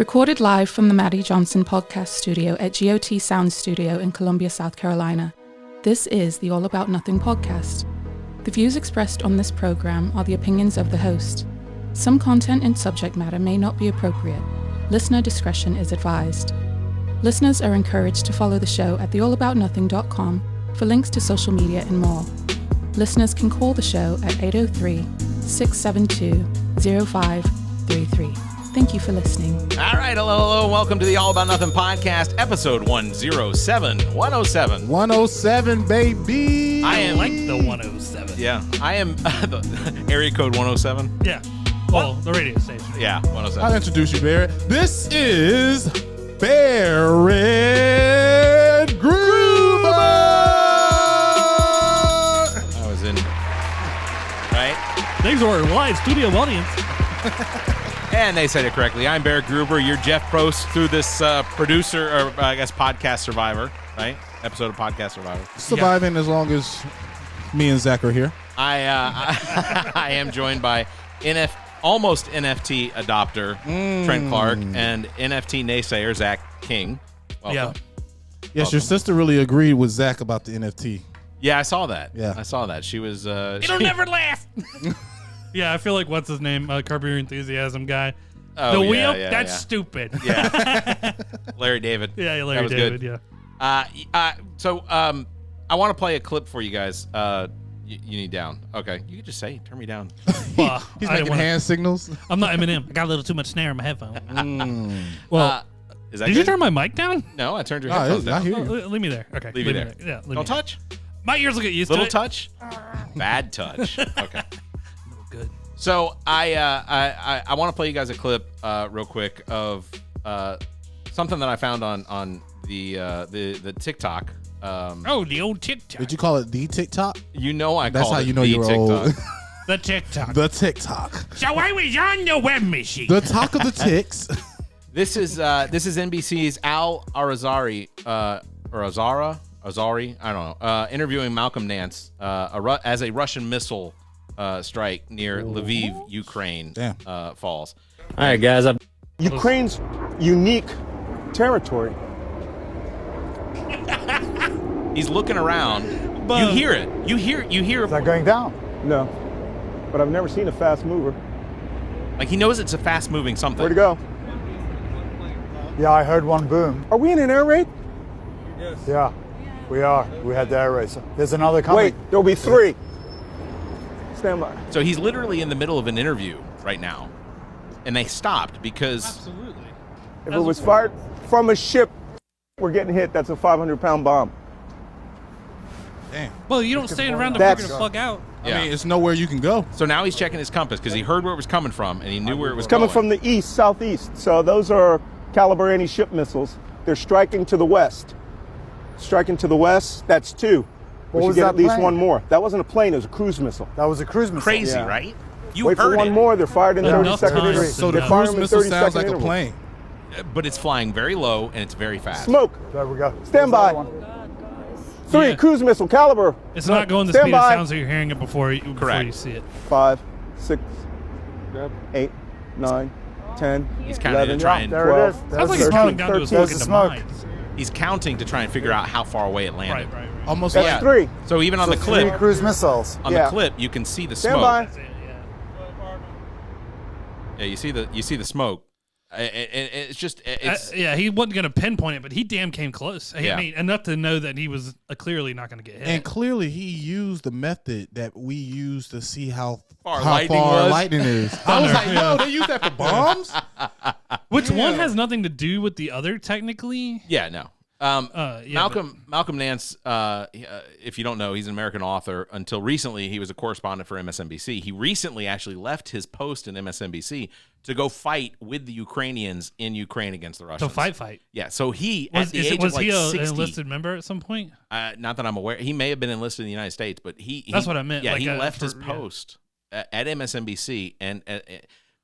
Recorded live from the Maddie Johnson podcast studio at GOT Sound Studio in Columbia, South Carolina. This is the All About Nothing podcast. The views expressed on this program are the opinions of the host. Some content and subject matter may not be appropriate. Listener discretion is advised. Listeners are encouraged to follow the show at theallaboutnothing.com for links to social media and more. Listeners can call the show at 803-672-0533. Thank you for listening. All right, hello, welcome to the All About Nothing podcast, episode 107. 107, baby. I am like the 107. Yeah, I am the area code 107. Yeah. Well, the radio station. Yeah, 107. I'll introduce you, Barrett. This is Barrett Gruber. I was in, right? Thanks to our live studio audience. And they said it correctly. I'm Barrett Gruber. You're Jeff Prost through this producer, or I guess podcast survivor, right? Episode of Podcast Survivor. Surviving as long as me and Zach are here. I am joined by almost NFT adopter Trent Clark and NFT naysayer Zach King. Welcome. Yeah. Yes, your sister really agreed with Zach about the NFT. Yeah, I saw that. Yeah. I saw that. She was... It'll never last. Yeah, I feel like, what's his name? Curb Your Enthusiasm guy. Oh, the yeah, wheel? yeah, That's yeah. stupid. Yeah. Larry David. Yeah, Larry That was David, good. yeah. So I want to play a clip for you guys. You need down. Okay. You can just say, turn me down. Well, He's I didn't making wanna- hand signals. I'm not Eminem. I got a little too much snare in my headphone. Well, Is that did good? you turn my mic down? No, I turned your Oh, headphones I down. hear you. Leave me there. Okay. Leave you there. Yeah, leave Don't me touch? there. My ears will get used Little to it. touch? Bad touch. Okay. Good. So I want to play you guys a clip real quick of something that I found on the TikTok. The old TikTok. Did you call it the TikTok? You know I That's called how it you know the you're TikTok. old. The TikTok. The TikTok. So I was on the web machine. The talk of the ticks. This is NBC's Al Arazari, Azari, I don't know, interviewing Malcolm Nance as a Russian missile strike near Lviv, Ukraine, falls. All right, guys. Ukraine's unique territory. He's looking around. You hear it. You hear. Is that going down? No, but I've never seen a fast mover. Like he knows it's a fast-moving something. Where'd it go? Yeah, I heard one boom. Are we in an air raid? Yes. Yeah, we are. We had the air raid. So there's another coming. Wait, there'll be three. Stand by. So he's literally in the middle of an interview right now, and they stopped because Absolutely. If it was fired from a ship, we're getting hit. That's a 500-pound bomb. Damn. Well, you don't stand around to That's- figure to plug out. yeah. I mean, it's nowhere you can go. So now he's checking his compass because he heard where it was coming from and he knew where it was Coming going. from the east, southeast. So those are caliber anti-ship missiles. They're striking to the west. Striking to the west, that's two. What We was should get that at least plane? one more. That wasn't a plane, it was a cruise missile. That was a cruise missile. Crazy, Yeah. right? You Wait heard for one it. more, they're fired in Enough 30-second time. intervals. So the Yeah. Fire cruise them in missile sounds 30-second like a intervals. plane. But it's flying very low and it's very fast. Smoke. There we go. Stand There's by. another one. Three, Yeah. cruise missile, caliber. It's not going the Stand speed by. it sounds like you're hearing it before you see it. 5, 6, 8, 9, 10, He's counting to 11, try and There 12, it is. Sounds There's like the it's coming smoke. down to his There's fucking the smoke. demise. He's counting to try and figure out how far away it landed. Right. Almost That's like three. So even on the Three clip, cruise missiles. on Yeah. the clip, you can see the Stand smoke. by. Yeah, you see the smoke. It's just Yeah, he wasn't going to pinpoint it, but he damn came close. Yeah. I mean, enough to know that he was clearly not going to get hit. And clearly, he used the method that we use to see how Far far lightning was. lightning is. I was like, no, they use that for bombs? Which one has nothing to do with the other, technically? yeah, no. Yeah, Malcolm Nance, if you don't know, he's an American author. Until recently, he was a correspondent for MSNBC. He recently actually left his post in MSNBC to go fight with the Ukrainians in Ukraine against the Russians. So fight. Yeah, so he, Was, at the age was of like he an 60, enlisted member at some point? not that I'm aware, he may have been enlisted in the United States, but he That's what I meant, Yeah, like, he left his yeah. post at MSNBC, and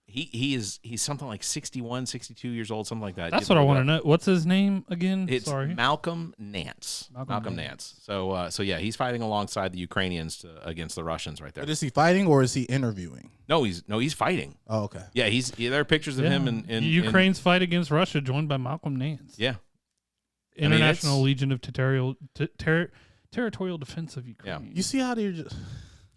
he's something like 61, 62 years old, something like that. That's what I want to know. What's his name again? It's Sorry. Malcolm Nance. Malcolm Nance. So yeah, he's fighting alongside the Ukrainians against the Russians right there. But is he fighting or is he interviewing? No, he's fighting. Oh, okay. Yeah, there are pictures of him in Ukraine's fight against Russia, joined by Malcolm Nance. Yeah. International Legion of Territorial Defense of Ukraine. Yeah. You see how they're just...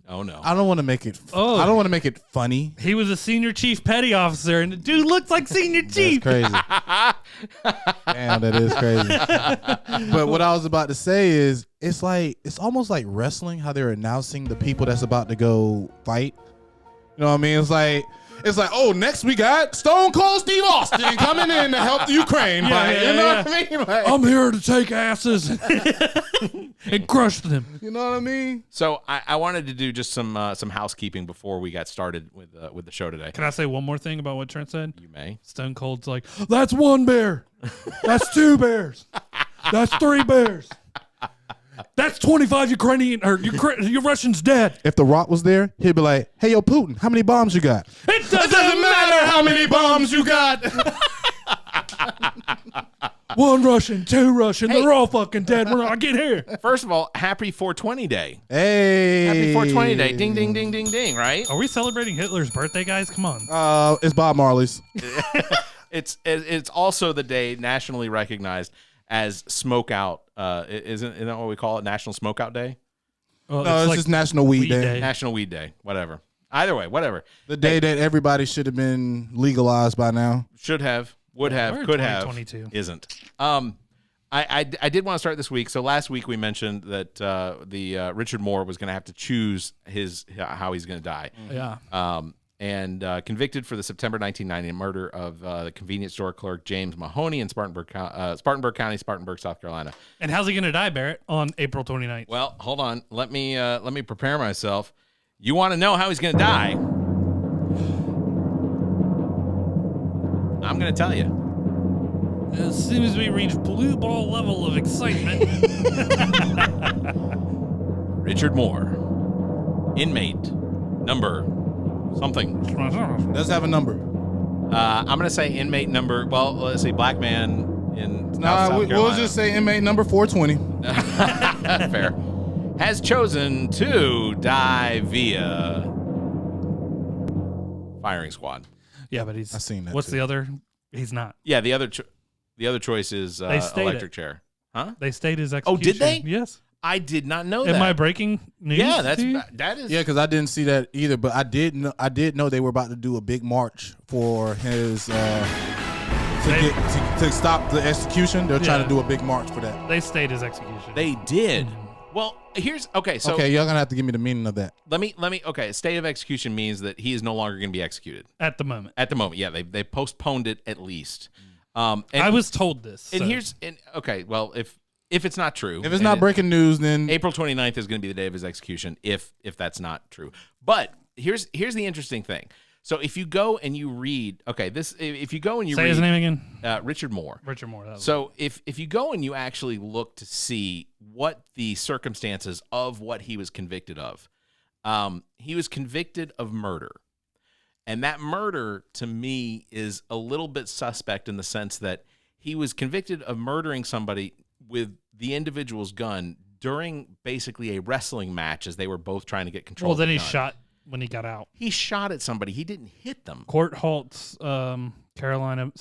Oh no. I don't want to make it. I don't want to make it funny. He was a senior chief petty officer, and the dude looks like senior chief. That's crazy. Damn, that is crazy. But what I was about to say is, it's almost like wrestling. How they're announcing the people that's about to go fight. You know what I mean? It's like, oh, next we got Stone Cold Steve Austin coming in to help the Ukraine fight. You know what I mean? Like, I'm here to take asses and crush them. you know what I mean? So I wanted to do just some housekeeping before we got started with the show today. Can I say one more thing about what Trent said? You may. Stone Cold's like, that's one bear. That's two bears. That's three bears. That's 25 Ukrainian or Russians dead. If The Rock was there, he'd be like, hey, yo, Putin, how many bombs you got? It doesn't matter how many bombs you got. One Russian, two Russian. They're all fucking dead when I get here. First of all, happy 420 day. Hey. Happy 420 day. Ding, ding, ding, ding, ding, right? Are we celebrating Hitler's birthday, guys? Come on. It's Bob Marley's. It's also the day nationally recognized as Smoke Out. Isn't that what we call it? National Smoke Out Day? Well, No, it's like just National Weed Day. Day. National Weed Day. Whatever. Either way, whatever. The day that everybody should have been legalized by now. Should have, would have, we're in could have, 2022. isn't. I did want to start this week. So last week we mentioned that the Richard Moore was going to have to choose how he's going to die. Yeah. And convicted for the September 1990 murder of the convenience store clerk James Mahoney in Spartanburg County, Spartanburg, South Carolina. And how's he going to die, Barrett, on April 29th? Well, hold on. Let me prepare myself. You want to know how he's going to die? I'm going to tell you. As soon as we reach blue ball level of excitement. Richard Moore, inmate number something. Does have a number. I'm going to say inmate number, well, let's see, black man in South We'll Carolina. just say inmate number 420. Fair. Has chosen to die via firing squad. Yeah, but he's. I seen that What's too. the other? He's not. Yeah, the other choice is electric chair. Huh? They stayed his execution. Oh, did they? Yes. I did not know that. Am I breaking news? Yeah, to you? that is. Yeah, because I didn't see that either, but I did know they were about to do a big march for his to stop the execution. They're trying to do a big march for that. They stayed his execution. They did. Well, here's okay. So Okay, y'all gonna have to give me the meaning of that. let me. Okay, state of execution means that he is no longer going to be executed At the moment. at the moment. Yeah, they postponed it at least. And, I was told this. And so. okay. Well, if it's not true, If it's not breaking news, then April 29th is going to be the day of his execution. If that's not true, but here's the interesting thing. So if you go and you read, if you go and you Say read his name again. Richard Moore. Richard Moore. That was So if you go and you actually look to see what the circumstances of what he was convicted of, he was convicted of murder. And that murder, to me, is a little bit suspect in the sense that he was convicted of murdering somebody with the individual's gun during basically a wrestling match as they were both trying to get control Well, of the then he gun. shot when he got out. He shot at somebody. He didn't hit them. Court halts South Carolina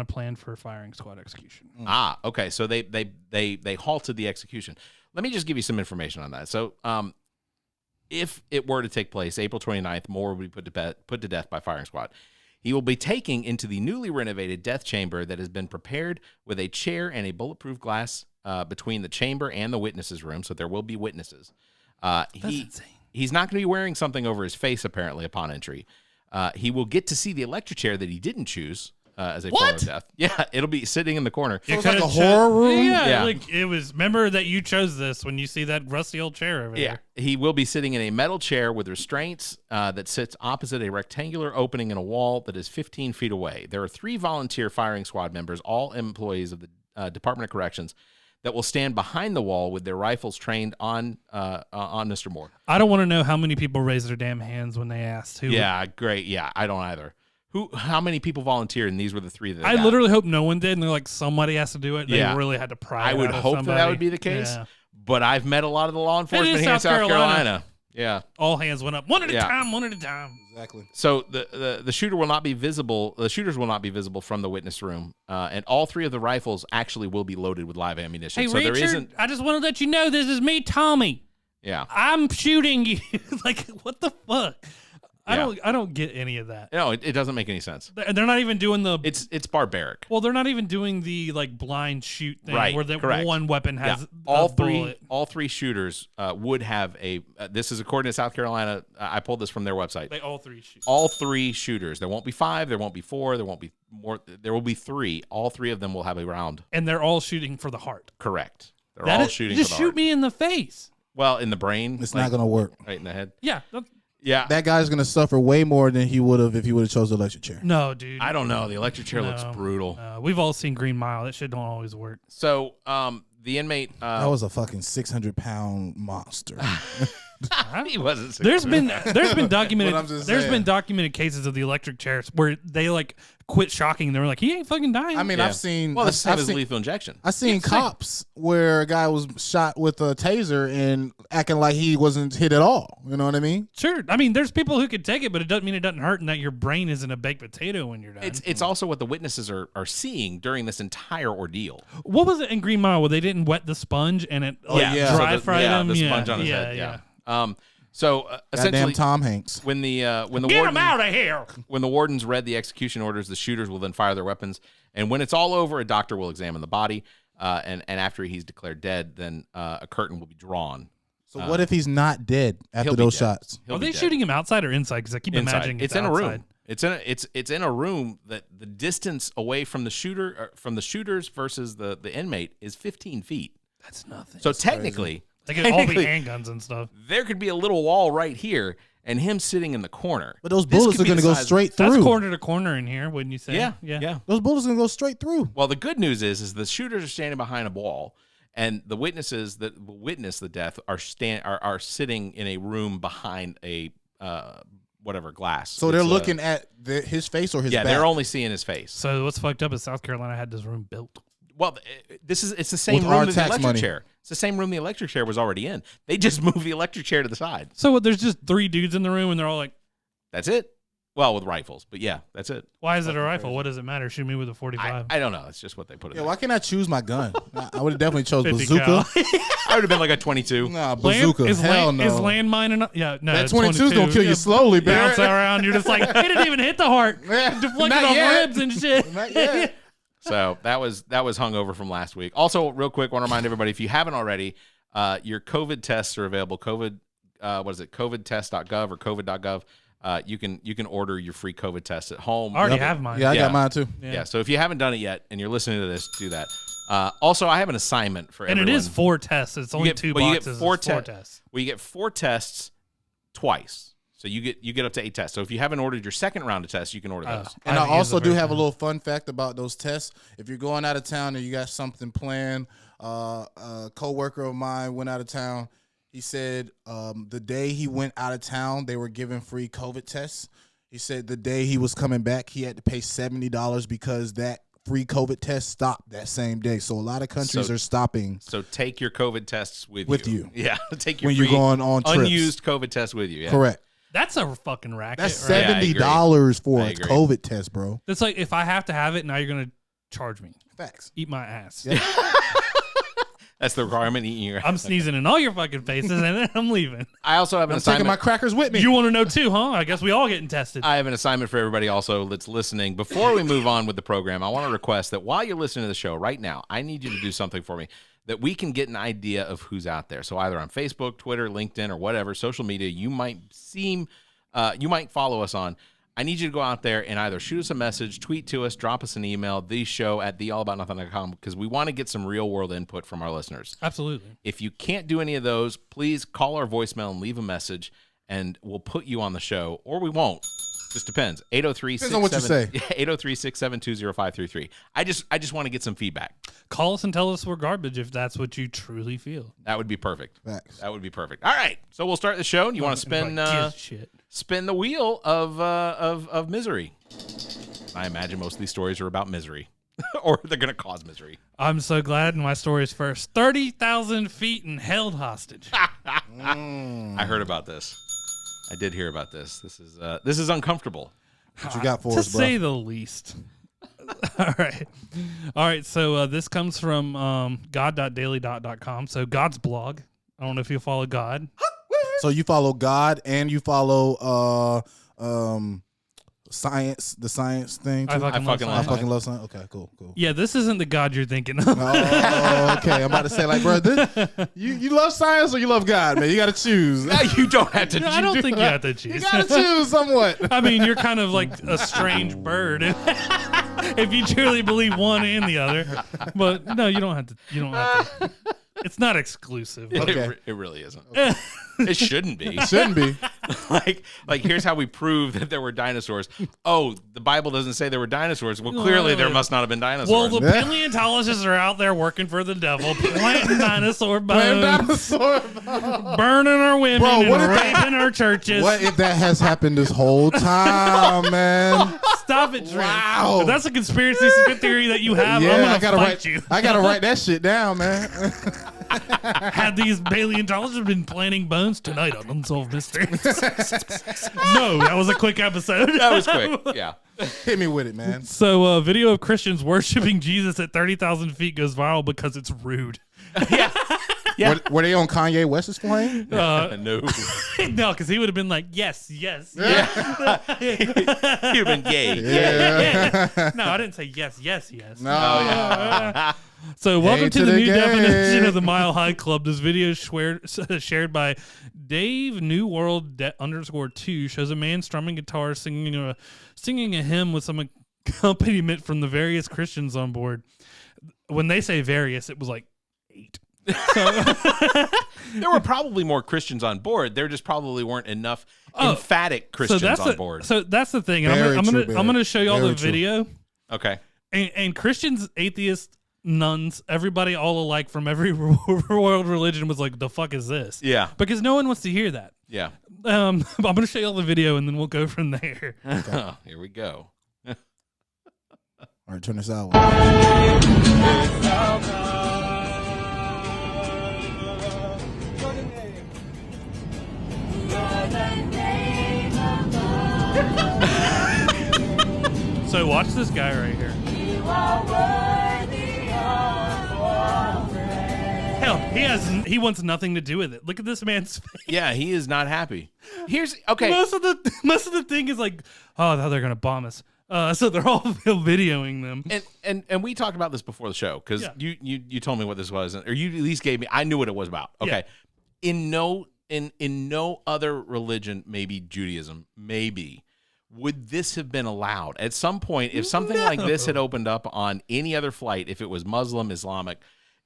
plan for firing squad execution. Ah, okay. So they halted the execution. Let me just give you some information on that. So, if it were to take place, April 29th, Moore will be put to death by firing squad. He will be taken into the newly renovated death chamber that has been prepared with a chair and a bulletproof glass between the chamber and the witnesses' room, so there will be witnesses. That's insane. He's not going to be wearing something over his face, apparently, upon entry. He will get to see the electric chair that he didn't choose as a form of death. Yeah, it'll be sitting in the corner. So it's like a horror room? Yeah, like it was. Remember that you chose this when you see that rusty old chair over Yeah, there. he will be sitting in a metal chair with restraints that sits opposite a rectangular opening in a wall that is 15 feet away. There are 3 volunteer firing squad members, all employees of the Department of Corrections, that will stand behind the wall with their rifles trained on Mr. Moore. I don't want to know how many people raised their damn hands when they asked who. Yeah, great. Yeah, I don't either. How many people volunteered? And these were the 3 that I literally hope no one did. And they're like, somebody has to do it. They really had to pry. I would hope that would be the case. Yeah. But I've met a lot of the law enforcement here in South Carolina. Yeah. All hands went up one at a time, one at a time. Exactly. So the shooter will not be visible. The shooters will not be visible from the witness room. And all 3 of the rifles actually will be loaded with live ammunition. Hey, so Richard, there isn't. I just want to let you know this is me, Tommy. Yeah. I'm shooting you. Like, what the fuck? Yeah. I don't get any of that. No, it doesn't make any sense. They're not even doing the. It's barbaric. Well, they're not even doing the like blind shoot thing where the correct. one weapon has all a bullet. All 3 shooters would have a. This is according to South Carolina. I pulled this from their website. They all 3 shoot. All 3 shooters. There won't be 5. There won't be 4. There won't be more. There will be 3. All 3 of them will have a round. And they're all shooting for the heart. Correct. They're all shooting. Just for the shoot heart. me in the face. Well, in the brain. It's not gonna work. Right in the head. Yeah. Yeah. That guy's gonna suffer way more than he would have if he would have chose the electric chair. No, dude. I don't know. The electric chair looks brutal. We've all seen Green Mile. That shit don't always work. So, the inmate. That was a fucking 600-pound monster. He wasn't. There's been documented But I'm just there's saying. been documented cases of the electric chairs where they like quit shocking. They were like, he ain't fucking dying. I mean, Yeah. I've seen. Well, the I've same as seen- lethal injection. I seen cops where a guy was shot with a taser and acting like he wasn't hit at all. You know what I mean? Sure. I mean, there's people who could take it, but it doesn't mean it doesn't hurt and that your brain isn't a baked potato when you're done. It's also what the witnesses are seeing during this entire ordeal. What was it in Green Mile where they didn't wet the sponge and it yeah. dry So the- fried him? the sponge on his head. Yeah. So Goddamn essentially, Tom Hanks. when the Get warden, him out of here. when the wardens read the execution orders, the shooters will then fire their weapons. And when it's all over, a doctor will examine the body. And after he's declared dead, then a curtain will be drawn. So what if he's not dead after he'll be those dead. shots? He'll Are be they dead. shooting him outside or inside? Because I keep Inside. imagining It's in a outside. room. It's in a room that the distance away from the shooters versus the inmate is 15 feet. That's nothing. So technically, They could all be handguns and stuff. there could be a little wall right here and him sitting in the corner. But those This bullets could are be going to the go size- straight through. That's corner to corner in here, wouldn't you say? Yeah. Those bullets are going to go straight through. Well, the good news is the shooters are standing behind a wall, and the witnesses that will witness the death are sitting in a room behind a whatever glass. So they're looking at his face or his back? they're only seeing his face. So what's fucked up is South Carolina had this room built. Well, it's the same With room our as the tax electric money. chair. It's the same room the electric chair was already in. They just moved the electric chair to the side. So what, there's just 3 dudes in the room and they're all like, That's it. Well, with rifles, but yeah, that's it. why is it a rifle? What does it matter? Shoot me with a 45. I don't know. It's just what they put in Yeah, there. why can't I choose my gun? I would have definitely chose 50 bazooka. cal. I would have been like a 22. Nah, bazooka. Is Hell no. Is landmine enough? Yeah, no. That 22 is going to kill you slowly, Bounce Barrett. around. You're just like, it didn't even hit the heart. Yeah, Deflected not off yet. ribs and shit. Not yet. So that was hungover from last week. Also, real quick, want to remind everybody, if you haven't already, your COVID tests are available. COVIDtest.gov or COVID.gov. You can order your free COVID test at home. I already have mine. Yeah, I Yeah. got mine too. Yeah. So if you haven't done it yet and you're listening to this, do that. Also, I have an assignment for And everyone. it is 4 tests. It's only 2 well, you boxes. get four It's 4 te- tests. Well, you get 4 tests twice. So you get up to 8 tests. So if you haven't ordered your second round of tests, you can order those. And I haven't used also the do first have a one. little fun fact about those tests. If you're going out of town and you got something planned, a coworker of mine went out of town. He said the day he went out of town, they were giving free COVID tests. He said the day he was coming back, he had to pay $70 because that free COVID test stopped that same day. So a lot of countries are stopping So take your COVID tests with you. Yeah, take your when you're free going on trips. unused COVID test with you. Yeah. Correct. That's a fucking racket. That's right? Yeah, I agree. $70 for I a agree. COVID test, bro. It's like if I have to have it, now you're going to charge me. Facts. Eat my ass. Yeah. That's the requirement. Eating your. I'm sneezing in all your fucking faces and then I'm leaving. I also have an I'm taking assignment. my crackers with me. You want to know too, huh? I guess we all getting tested. I have an assignment for everybody also that's listening. Before we move on with the program, I want to request that while you're listening to the show right now, I need you to do something for me that we can get an idea of who's out there. So either on Facebook, Twitter, LinkedIn, or whatever social media you might follow us on. I need you to go out there and either shoot us a message, tweet to us, drop us an email, theshow@theallaboutnothing.com, because we want to get some real world input from our listeners. Absolutely. If you can't do any of those, please call our voicemail and leave a message, and we'll put you on the show, or we won't. Just depends. 803 Depends on what you say. 803-672-0533. I just want to get some feedback. Call us and tell us we're garbage if that's what you truly feel. That would be perfect. Facts. That would be perfect. All right. So we'll start the show. And you want to Like, spin gives a shit. spin the wheel of misery. I imagine most of these stories are about misery, or they're going to cause misery. I'm so glad my story's first. 30,000 feet and held hostage. I heard about this. I did hear about this. This is uncomfortable. What you got for to us, bro? say the least. All right. So this comes from god.dailydot.com. So God's blog. I don't know if you follow God. So you follow God and you follow science, the science thing too? I fucking love science. Okay, cool. Yeah, this isn't the God you're thinking of. Oh, okay. I'm about to say, like, bro, you love science or you love God, man? You got to choose. You don't have to. No, I don't think you have to choose. You got to choose somewhat. I mean, you're kind of like a strange bird if you truly believe one and the other. But no, you don't have to. You don't have to. It's not exclusive. Okay. It really isn't. Okay. It shouldn't be. It shouldn't be. like here's how we prove that there were dinosaurs. Oh, the Bible doesn't say there were dinosaurs. Well, clearly there must not have been dinosaurs. Well, the paleontologists are out there working for the devil, planting dinosaur bones, burning our women, Bro, and raping our churches. What if that has happened this whole time, man? Stop it, Trent. Wow. If that's a conspiracy theory that you have, Yeah, I'm gonna fight you. I gotta write that shit down, man. Had these paleontologists been planting bones tonight on Unsolved Mysteries? No, that was a quick episode. That was quick. Yeah. Hit me with it, man. So a video of Christians worshiping Jesus at 30,000 feet goes viral because it's rude. Yeah. Were they on Kanye West's plane? No. No, because he would have been like, yes. Yeah. You've been gay. Yeah. No, I didn't say yes. No. Oh, yeah. So welcome to the the new game. definition of the Mile High Club. This video is shared by Dave New World _2 shows a man strumming guitar singing a hymn with some accompaniment from the various Christians on board. When they say various, it was like 8. So There were probably more Christians on board. There just probably weren't enough emphatic Christians on board. So that's the thing. I'm gonna show you all the video. Okay. And Christians, atheists, nuns, everybody all alike from every world religion was like, the fuck is this? Yeah. Because no one wants to hear that. Yeah. I'm going to show you all the video and then we'll go from there. Okay. Here we go. All right, turn this out. So watch this guy right here. Hell, he wants nothing to do with it. Look at this man's face. Yeah, he is not happy. Here's okay. Most of the thing is like, oh, now they're gonna bomb us. So they're all videoing them. And we talked about this before the show because you told me what this was, or you at least gave me. I knew what it was about. Okay, yeah. In no other religion, maybe Judaism, maybe would this have been allowed at some point if something like this had opened up on any other flight? If it was Muslim, Islamic.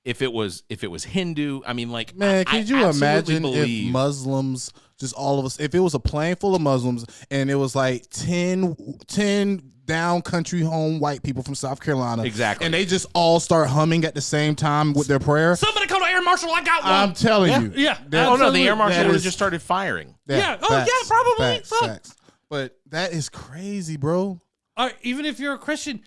If it was Hindu, I mean, like, man, could you imagine if Muslims, just all of us, if it was a plane full of Muslims and it was like 10 down country home white people from South Carolina, exactly, and they just all start humming at the same time with their prayer. Somebody call the air marshal. I got one. I'm telling you, yeah. Oh no, the air marshal would have just started firing. Yeah. Oh yeah, probably. Facts. But that is crazy, bro. Even if you're a Christian,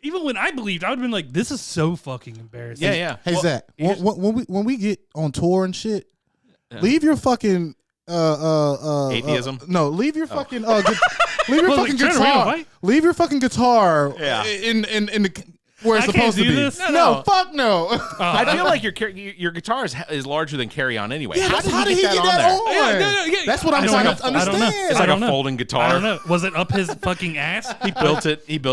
even when I believed, I would have been like, this is so fucking embarrassing. Yeah. Hey, Zach, when we get on tour and shit, leave your fucking atheism. No, leave your fucking leave your fucking guitar. Leave your fucking guitar in the where it's supposed to be. This? No, fuck no. I feel like your guitar is larger than Carry On anyway. Yeah, how did he get that on? Yeah. That's what I'm trying to understand. It's like a folding guitar. I don't know. Was it up his fucking ass? He built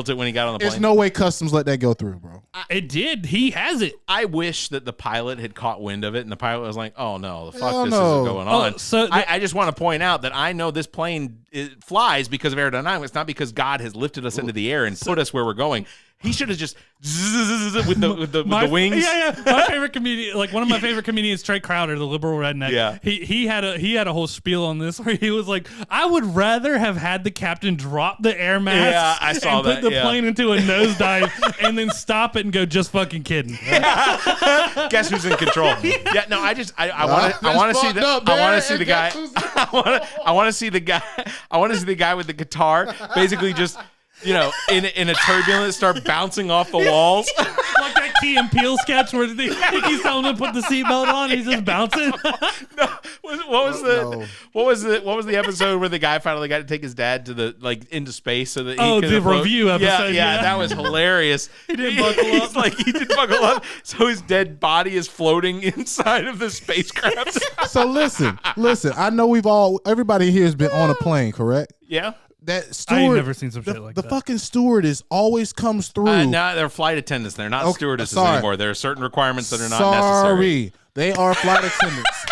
it when he got on the plane. There's no way customs let that go through, bro. It did. He has it. I wish that the pilot had caught wind of it, and the pilot was like, "Oh no, the fuck, this isn't going on." So I just want to point out that I know this plane flies because of aerodynamics, not because God has lifted us into the air and put us where we're going. He should have just with the wings. Yeah. My favorite comedian, like one of my favorite comedians, Trey Crowder, the liberal redneck. Yeah. He had a whole spiel on this where he was like, I would rather have had the captain drop the air mask. Yeah, I saw and that. Put the plane into a nosedive and then stop it and go, just fucking kidding. Guess who's in control? Yeah. No, I want to see the guy. I want to see the guy with the guitar basically just you know, in a turbulence, start bouncing off the walls. Like that Key and Peele sketch where he's telling him to put the seatbelt on, and he's just bouncing. No, what was the episode where the guy finally got to take his dad to the into space so that he could the review episode. Yeah, that was hilarious. He didn't buckle up. Like he didn't buckle up, so his dead body is floating inside of the spacecraft. So listen. I know everybody here has been on a plane, correct? Yeah. That steward, I ain't never seen some shit like the that. The fucking stewardess always comes through. No, they're flight attendants. They're not stewardesses sorry. anymore. There are certain requirements that are not necessary. They are flight attendants.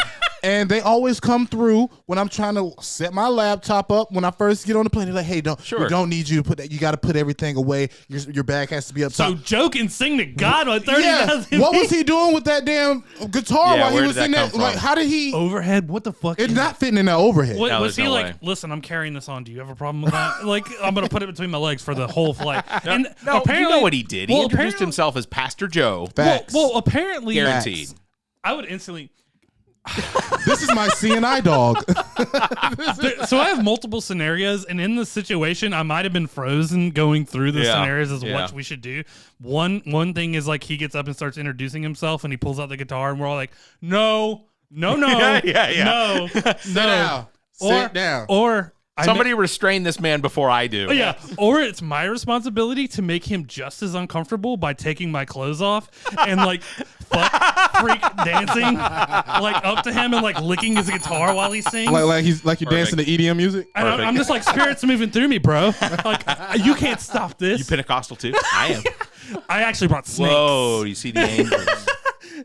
And they always come through when I'm trying to set my laptop up. When I first get on the plane, they're like, "Hey, we don't need you to put that. You got to put everything away. Your bag has to be up top." So joke and sing to God on 30,000 feet. What was he doing with that damn guitar while he was in that? Like, how did he overhead? What the fuck? It's not fitting in that overhead. What, was he like? Listen, I'm carrying this on. Do you have a problem with that? Like, I'm gonna put it between my legs for the whole flight. No, apparently, you know what he did. He introduced himself as Pastor Joe. Facts. Well, apparently, guaranteed. I would instantly. This is my CNI dog. So I have multiple scenarios, and in the situation, I might have been frozen going through the scenarios as what we should do. One thing is like he gets up and starts introducing himself, and he pulls out the guitar, and we're all like, no, no. Sit down. Or somebody restrain this man before I do. Yeah, or it's my responsibility to make him just as uncomfortable by taking my clothes off and like freak dancing like up to him and like licking his guitar while he sings. Like you're dancing to EDM music. And I'm just like, spirits moving through me, bro. Like you can't stop this. You Pentecostal too? I am. I actually brought snakes. Whoa, you see the angels.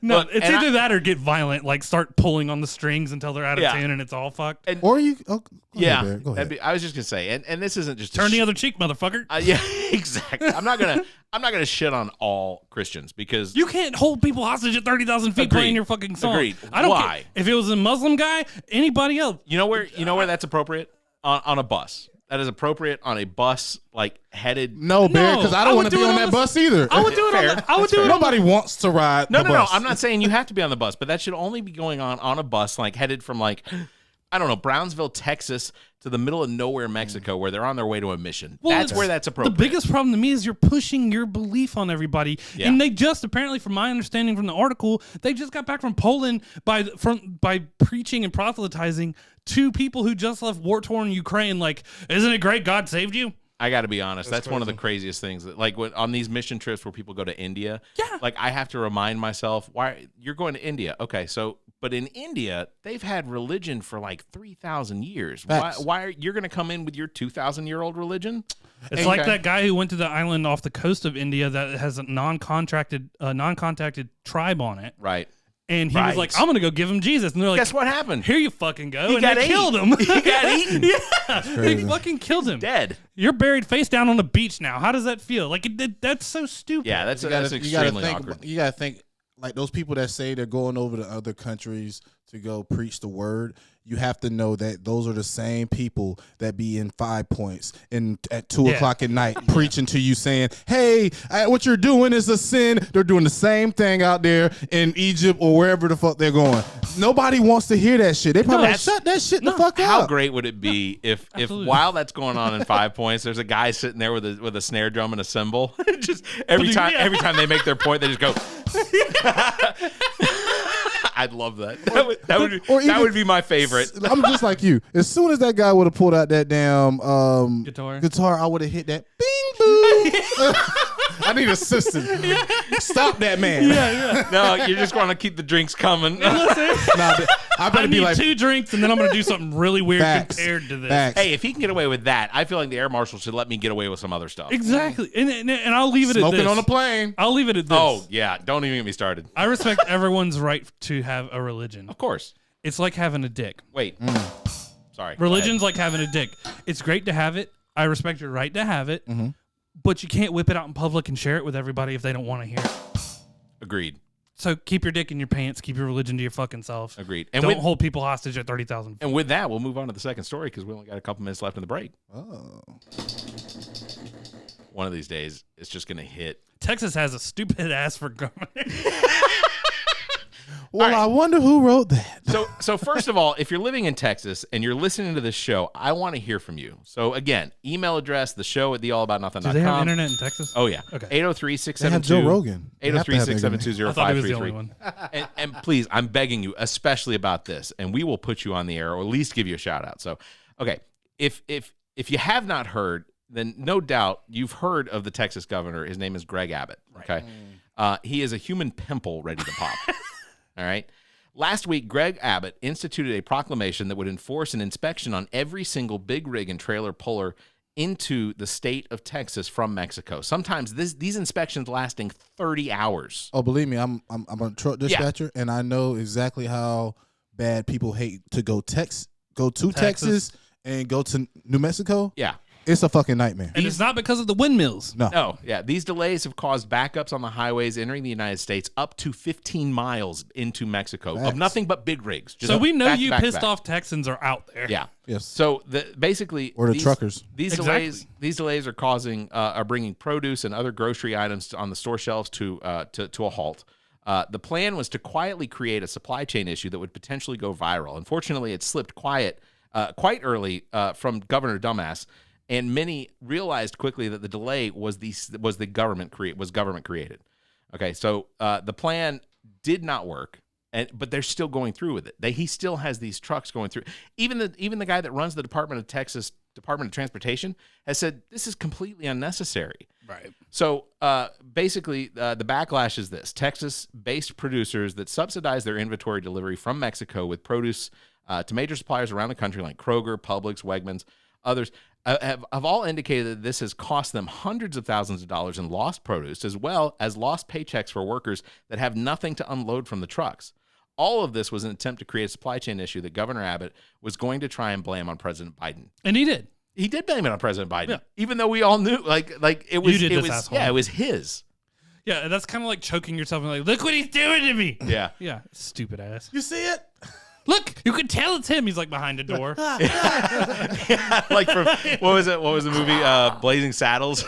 No, look, it's either that or get violent, like start pulling on the strings until they're out of tune and it's all fucked. Or you, go ahead. I was just gonna say, and this isn't just turn the other cheek, motherfucker. Yeah, exactly. I'm not gonna shit on all Christians because you can't hold people hostage at 30,000 feet playing your fucking song. Agreed. I don't Why? care. If it was a Muslim guy, anybody else. You know where that's appropriate on a bus. That is appropriate on a bus, like headed. No, Barry, because I don't want to be on that bus either. I would do it. I would do it. Nobody wants to ride. No. I'm not saying you have to be on the bus, but that should only be going on a bus, like headed from like, I don't know, Brownsville, Texas, to the middle of nowhere, Mexico, where they're on their way to a mission. Well, that's where that's appropriate. The biggest problem to me is you're pushing your belief on everybody, and they just apparently, from my understanding from the article, they just got back from Poland by preaching and proselytizing to people who just left war-torn Ukraine. Like, isn't it great God saved you? I got to be honest. That's one of the craziest things. That, like on these mission trips where people go to India, like I have to remind myself, why you're going to India? Okay, so but in India they've had religion for like 3,000 years. Why are you're going to come in with your 2,000-year-old religion? It's like that guy who went to the island off the coast of India that has a non-contacted tribe on it, right? And he was like, I'm going to go give him Jesus. And they're like, guess what happened? Here you fucking go. And they killed him. He got eaten. Yeah. They fucking killed him. Dead. You're buried face down on the beach now. How does that feel? Like, that's so stupid. Yeah, that's extremely awkward. You got to think, like those people that say they're going over to other countries to go preach the word. You have to know that those are the same people that be in 5 Points and at 2 o'clock at night preaching to you saying, hey, what you're doing is a sin. They're doing the same thing out there in Egypt or wherever the fuck they're going. Nobody wants to hear that shit. They probably shut that shit the fuck up. How great would it be if while that's going on in 5 Points, there's a guy sitting there with a snare drum and a cymbal. Just every time they make their point, they just go. I'd love that. That would be my favorite. I'm just like you. As soon as that guy would have pulled out that damn guitar, I would have hit that bing boom. I need assistance. Stop that man. Yeah. No, you're just going to keep the drinks coming. I need 2 drinks, and then I'm going to do something really weird compared to this. Facts. Hey, if he can get away with that, I feel like the air marshal should let me get away with some other stuff. Exactly. And I'll leave it at this. Smoking on a plane. I'll leave it at this. Oh, yeah. Don't even get me started. I respect everyone's right to have a religion. Of course. It's like having a dick. Wait. Sorry. Religion's like having a dick. It's great to have it. I respect your right to have it. Mm-hmm. But you can't whip it out in public and share it with everybody if they don't want to hear it. Agreed. So keep your dick in your pants. Keep your religion to your fucking self. Agreed. And don't hold people hostage at 30,000. And with that, we'll move on to the second story because we only got a couple minutes left in the break. Oh. One of these days, it's just going to hit. Texas has a stupid ass for government. Well, All right. I wonder who wrote that. So first of all, if you're living in Texas and you're listening to this show, I want to hear from you. So again, email address, the show at theallaboutnothing.com. Do they have internet in Texas? Oh, yeah. Okay. 803-672. They have Joe Rogan. They have to have 803-672-0533. I thought he was the only one. And please, I'm begging you, especially about this, and we will put you on the air or at least give you a shout out. So, okay, if you have not heard, then no doubt you've heard of the Texas governor. His name is Greg Abbott. Okay, he is a human pimple ready to pop. All right. Last week, Greg Abbott instituted a proclamation that would enforce an inspection on every single big rig and trailer puller into the state of Texas from Mexico. Sometimes these inspections lasting 30 hours. Oh, believe me, I'm a truck dispatcher, and I know exactly how bad people hate to go to Texas and go to New Mexico. Yeah. It's a fucking nightmare. And it's not because of the windmills. No, yeah. These delays have caused backups on the highways entering the United States up to 15 miles into Mexico of nothing but big rigs. Just So we know back, you back, pissed back. off Texans are out there. Yeah. Yes. So basically, Or the truckers. These delays are causing are bringing produce and other grocery items on the store shelves to a halt. The plan was to quietly create a supply chain issue that would potentially go viral. Unfortunately, it slipped quite early from Governor Dumbass. And many realized quickly that the delay was government created. Okay, so the plan did not work, but they're still going through with it. He still has these trucks going through. Even the guy that runs the Department of Transportation has said this is completely unnecessary. Right. So basically, the backlash is this: Texas-based producers that subsidize their inventory delivery from Mexico with produce to major suppliers around the country like Kroger, Publix, Wegmans, others. Have all indicated that this has cost them hundreds of thousands of dollars in lost produce, as well as lost paychecks for workers that have nothing to unload from the trucks. All of this was an attempt to create a supply chain issue that Governor Abbott was going to try and blame on President Biden. And he did. He did blame it on President Biden, Yeah. even though we all knew, it was, You did it this, was, asshole. yeah, it was his. Yeah, that's kind of like choking yourself and like, look what he's doing to me. Yeah. Yeah, stupid ass. You see it? Look, you can tell it's him. He's like behind a door. Like from what was it? What was the movie? Blazing Saddles.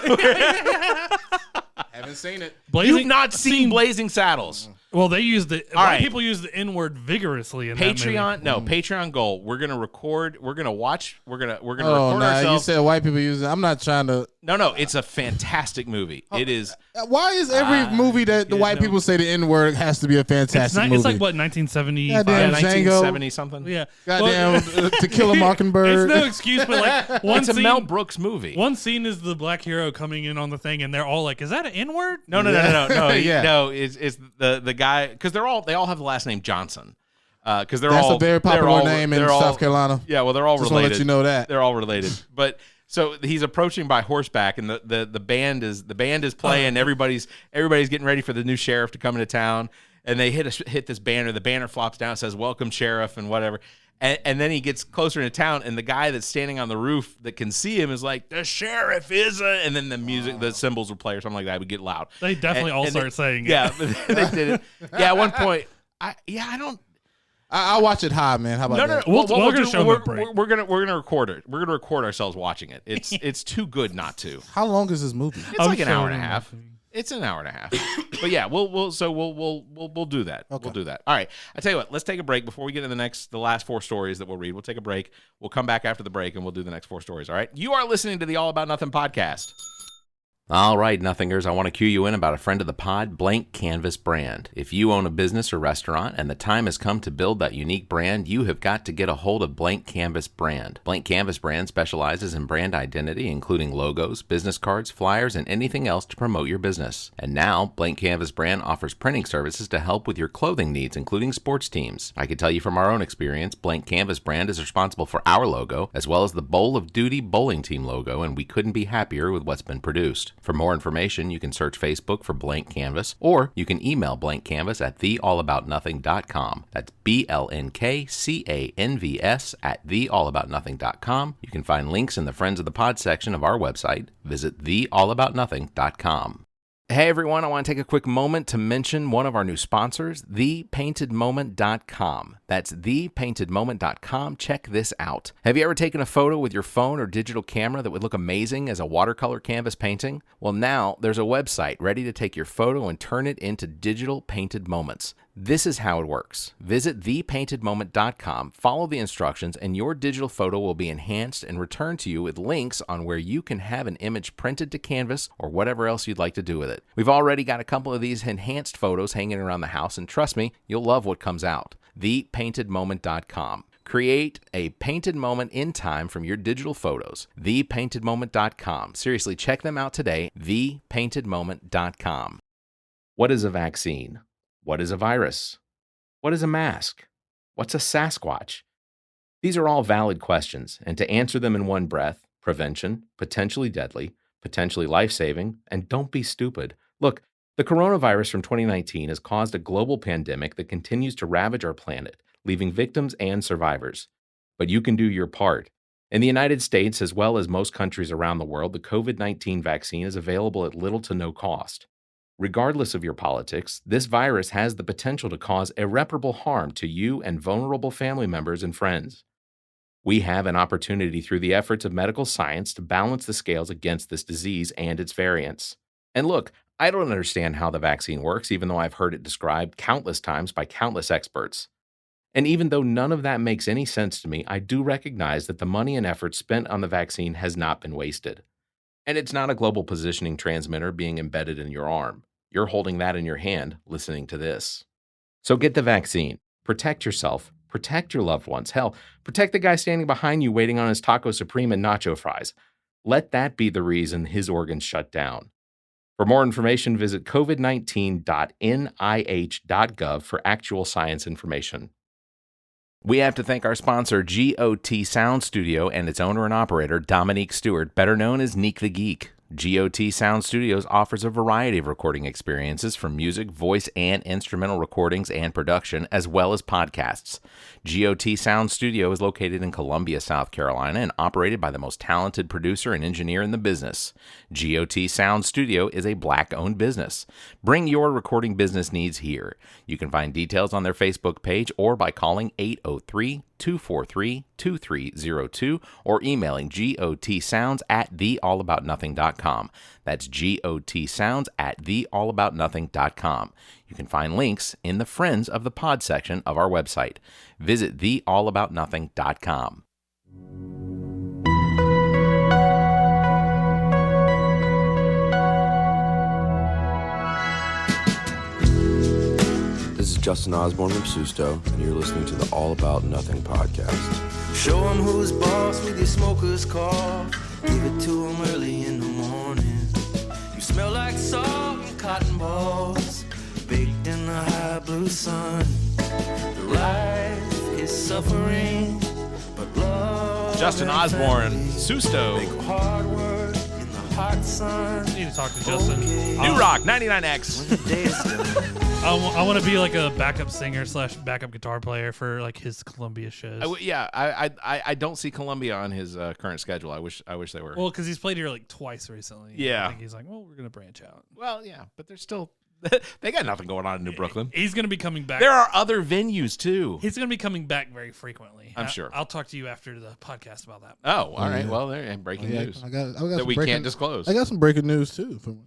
Haven't seen it. You've not seen Blazing Saddles. Well, they use the All right. people use the N word vigorously in that movie. Patreon goal. We're gonna record. We're gonna watch. We're gonna Oh, record nah, ourselves. you said white people use it. I'm not trying to. No, it's a fantastic movie. It is. Why is every movie that the white people say the N word has to be a fantastic movie? It's like what 1970. Goddamn Django. 1970 something. Yeah. Goddamn To Kill a Mockingbird. It's no excuse, but like one It's a scene, Mel Brooks movie. One scene is the black hero coming in on the thing, and they're all like, "Is that an N word?" No. Yeah. No. It's the guy because they all have the last name Johnson. Because That's a very popular name in South Carolina. Yeah, well, they're all Just related. want to let you know that. They're all related. But so he's approaching by horseback, and the band is playing. Everybody's getting ready for the new sheriff to come into town, and they hit this banner. The banner flops down, says "Welcome, Sheriff," and whatever. And then he gets closer into town, and the guy that's standing on the roof that can see him is like, "The sheriff is a," and then the music, the cymbals would play or something like that. Would get loud. They definitely all start saying it. Yeah, they did it. Yeah, at one point, I don't. I'll watch it high, man. How about that? We're gonna show them a break. We're gonna record it. We're gonna record ourselves watching it. It's too good not to. How long is this movie? It's like an hour and a half. It's an hour and a half. But yeah, we'll do that. Okay. We'll do that. All right. I tell you what, let's take a break before we get into the last 4 stories that we'll read. We'll take a break. We'll come back after the break and we'll do the next 4 stories. All right. You are listening to the All About Nothing podcast. All right, Nothingers, I want to cue you in about a friend of the pod, Blank Canvas Brand. If you own a business or restaurant and the time has come to build that unique brand, you have got to get a hold of Blank Canvas Brand. Blank Canvas Brand specializes in brand identity, including logos, business cards, flyers, and anything else to promote your business. And now, Blank Canvas Brand offers printing services to help with your clothing needs, including sports teams. I can tell you from our own experience, Blank Canvas Brand is responsible for our logo, as well as the Bowl of Duty bowling team logo, and we couldn't be happier with what's been produced. For more information, you can search Facebook for Blank Canvas, or you can email Blank Canvas at theallaboutnothing.com. That's BLNKCANVS at theallaboutnothing.com. You can find links in the Friends of the Pod section of our website. Visit theallaboutnothing.com. Hey everyone, I want to take a quick moment to mention one of our new sponsors, thepaintedmoment.com. That's thepaintedmoment.com. Check this out. Have you ever taken a photo with your phone or digital camera that would look amazing as a watercolor canvas painting? Well, now there's a website ready to take your photo and turn it into digital painted moments. This is how it works. Visit thepaintedmoment.com, follow the instructions, and your digital photo will be enhanced and returned to you with links on where you can have an image printed to canvas or whatever else you'd like to do with it. We've already got a couple of these enhanced photos hanging around the house, and trust me, you'll love what comes out. Thepaintedmoment.com. Create a painted moment in time from your digital photos. Thepaintedmoment.com. Seriously, check them out today. Thepaintedmoment.com. What is a vaccine? What is a virus? What is a mask? What's a Sasquatch? These are all valid questions, and to answer them in one breath, prevention, potentially deadly, potentially life-saving, and don't be stupid. Look, the coronavirus from 2019 has caused a global pandemic that continues to ravage our planet, leaving victims and survivors. But you can do your part. In the United States, as well as most countries around the world, the COVID-19 vaccine is available at little to no cost. Regardless of your politics, this virus has the potential to cause irreparable harm to you and vulnerable family members and friends. We have an opportunity through the efforts of medical science to balance the scales against this disease and its variants. And look, I don't understand how the vaccine works, even though I've heard it described countless times by countless experts. And even though none of that makes any sense to me, I do recognize that the money and effort spent on the vaccine has not been wasted. And it's not a global positioning transmitter being embedded in your arm. You're holding that in your hand, listening to this. So get the vaccine. Protect yourself. Protect your loved ones. Hell, protect the guy standing behind you waiting on his taco supreme and nacho fries. Let that be the reason his organs shut down. For more information, visit covid19.nih.gov for actual science information. We have to thank our sponsor, GOT Sound Studio, and its owner and operator, Dominique Stewart, better known as Neek the Geek. GOT Sound Studios offers a variety of recording experiences from music, voice, and instrumental recordings and production, as well as podcasts. GOT Sound Studio is located in Columbia, South Carolina, and operated by the most talented producer and engineer in the business. GOT Sound Studio is a Black-owned business. Bring your recording business needs here. You can find details on their Facebook page or by calling 803-243-2302 or emailing gotsounds@theallaboutnothing.com. That's gotsounds@theallaboutnothing.com. You can find links in the Friends of the Pod section of our website. Visit theallaboutnothing.com. This is Justin Osborne from Susto, and you're listening to the All About Nothing podcast. Show 'em who's boss with your smoker's call. Give it to 'em early in the morning. You smell like salt and cotton balls, baked in the high blue sun. The life is suffering, but love. Justin Osborne, Susto. Make hard work in the hot sun. I need to talk to Justin. New Rock 99X. When the day is done. I want to be like a backup singer / backup guitar player for like his Columbia shows. I don't see Columbia on his current schedule. I wish they were. Well, because he's played here like twice recently. Yeah. I think he's like, well, we're gonna branch out. Well, yeah, but they're still they got nothing going on in New Brooklyn. He's gonna be coming back. There are other venues too. He's gonna be coming back very frequently. I'm sure. I'll talk to you after the podcast about that. Oh, all right. Yeah. Well, there breaking news I got that some we breaking, can't disclose. I got some breaking news too. From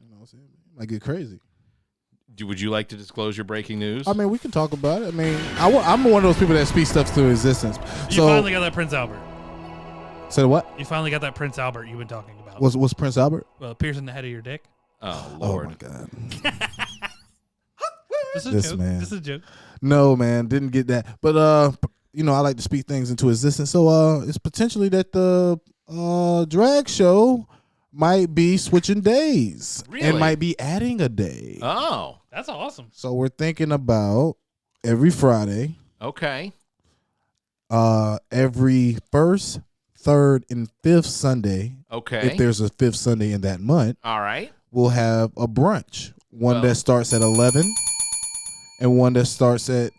might get crazy. Would you like to disclose your breaking news? I mean, we can talk about it. I mean, I'm one of those people that speak stuff to existence. You finally got that Prince Albert. Said what? You finally got that Prince Albert you've been talking about. What's Prince Albert? Piercing the head of your dick. Oh Lord! Oh my God! This is This a joke. man. This is a joke. No, man, didn't get that. But I like to speak things into existence. So it's potentially that the drag show might be switching days Really? and might be adding a day. Oh, That's awesome. So we're thinking about every Friday, okay. every first, third, and fifth Sunday. Okay. If there's a fifth Sunday in that month, All right. we'll have a brunch. One Well- that starts at 11 and one that starts at,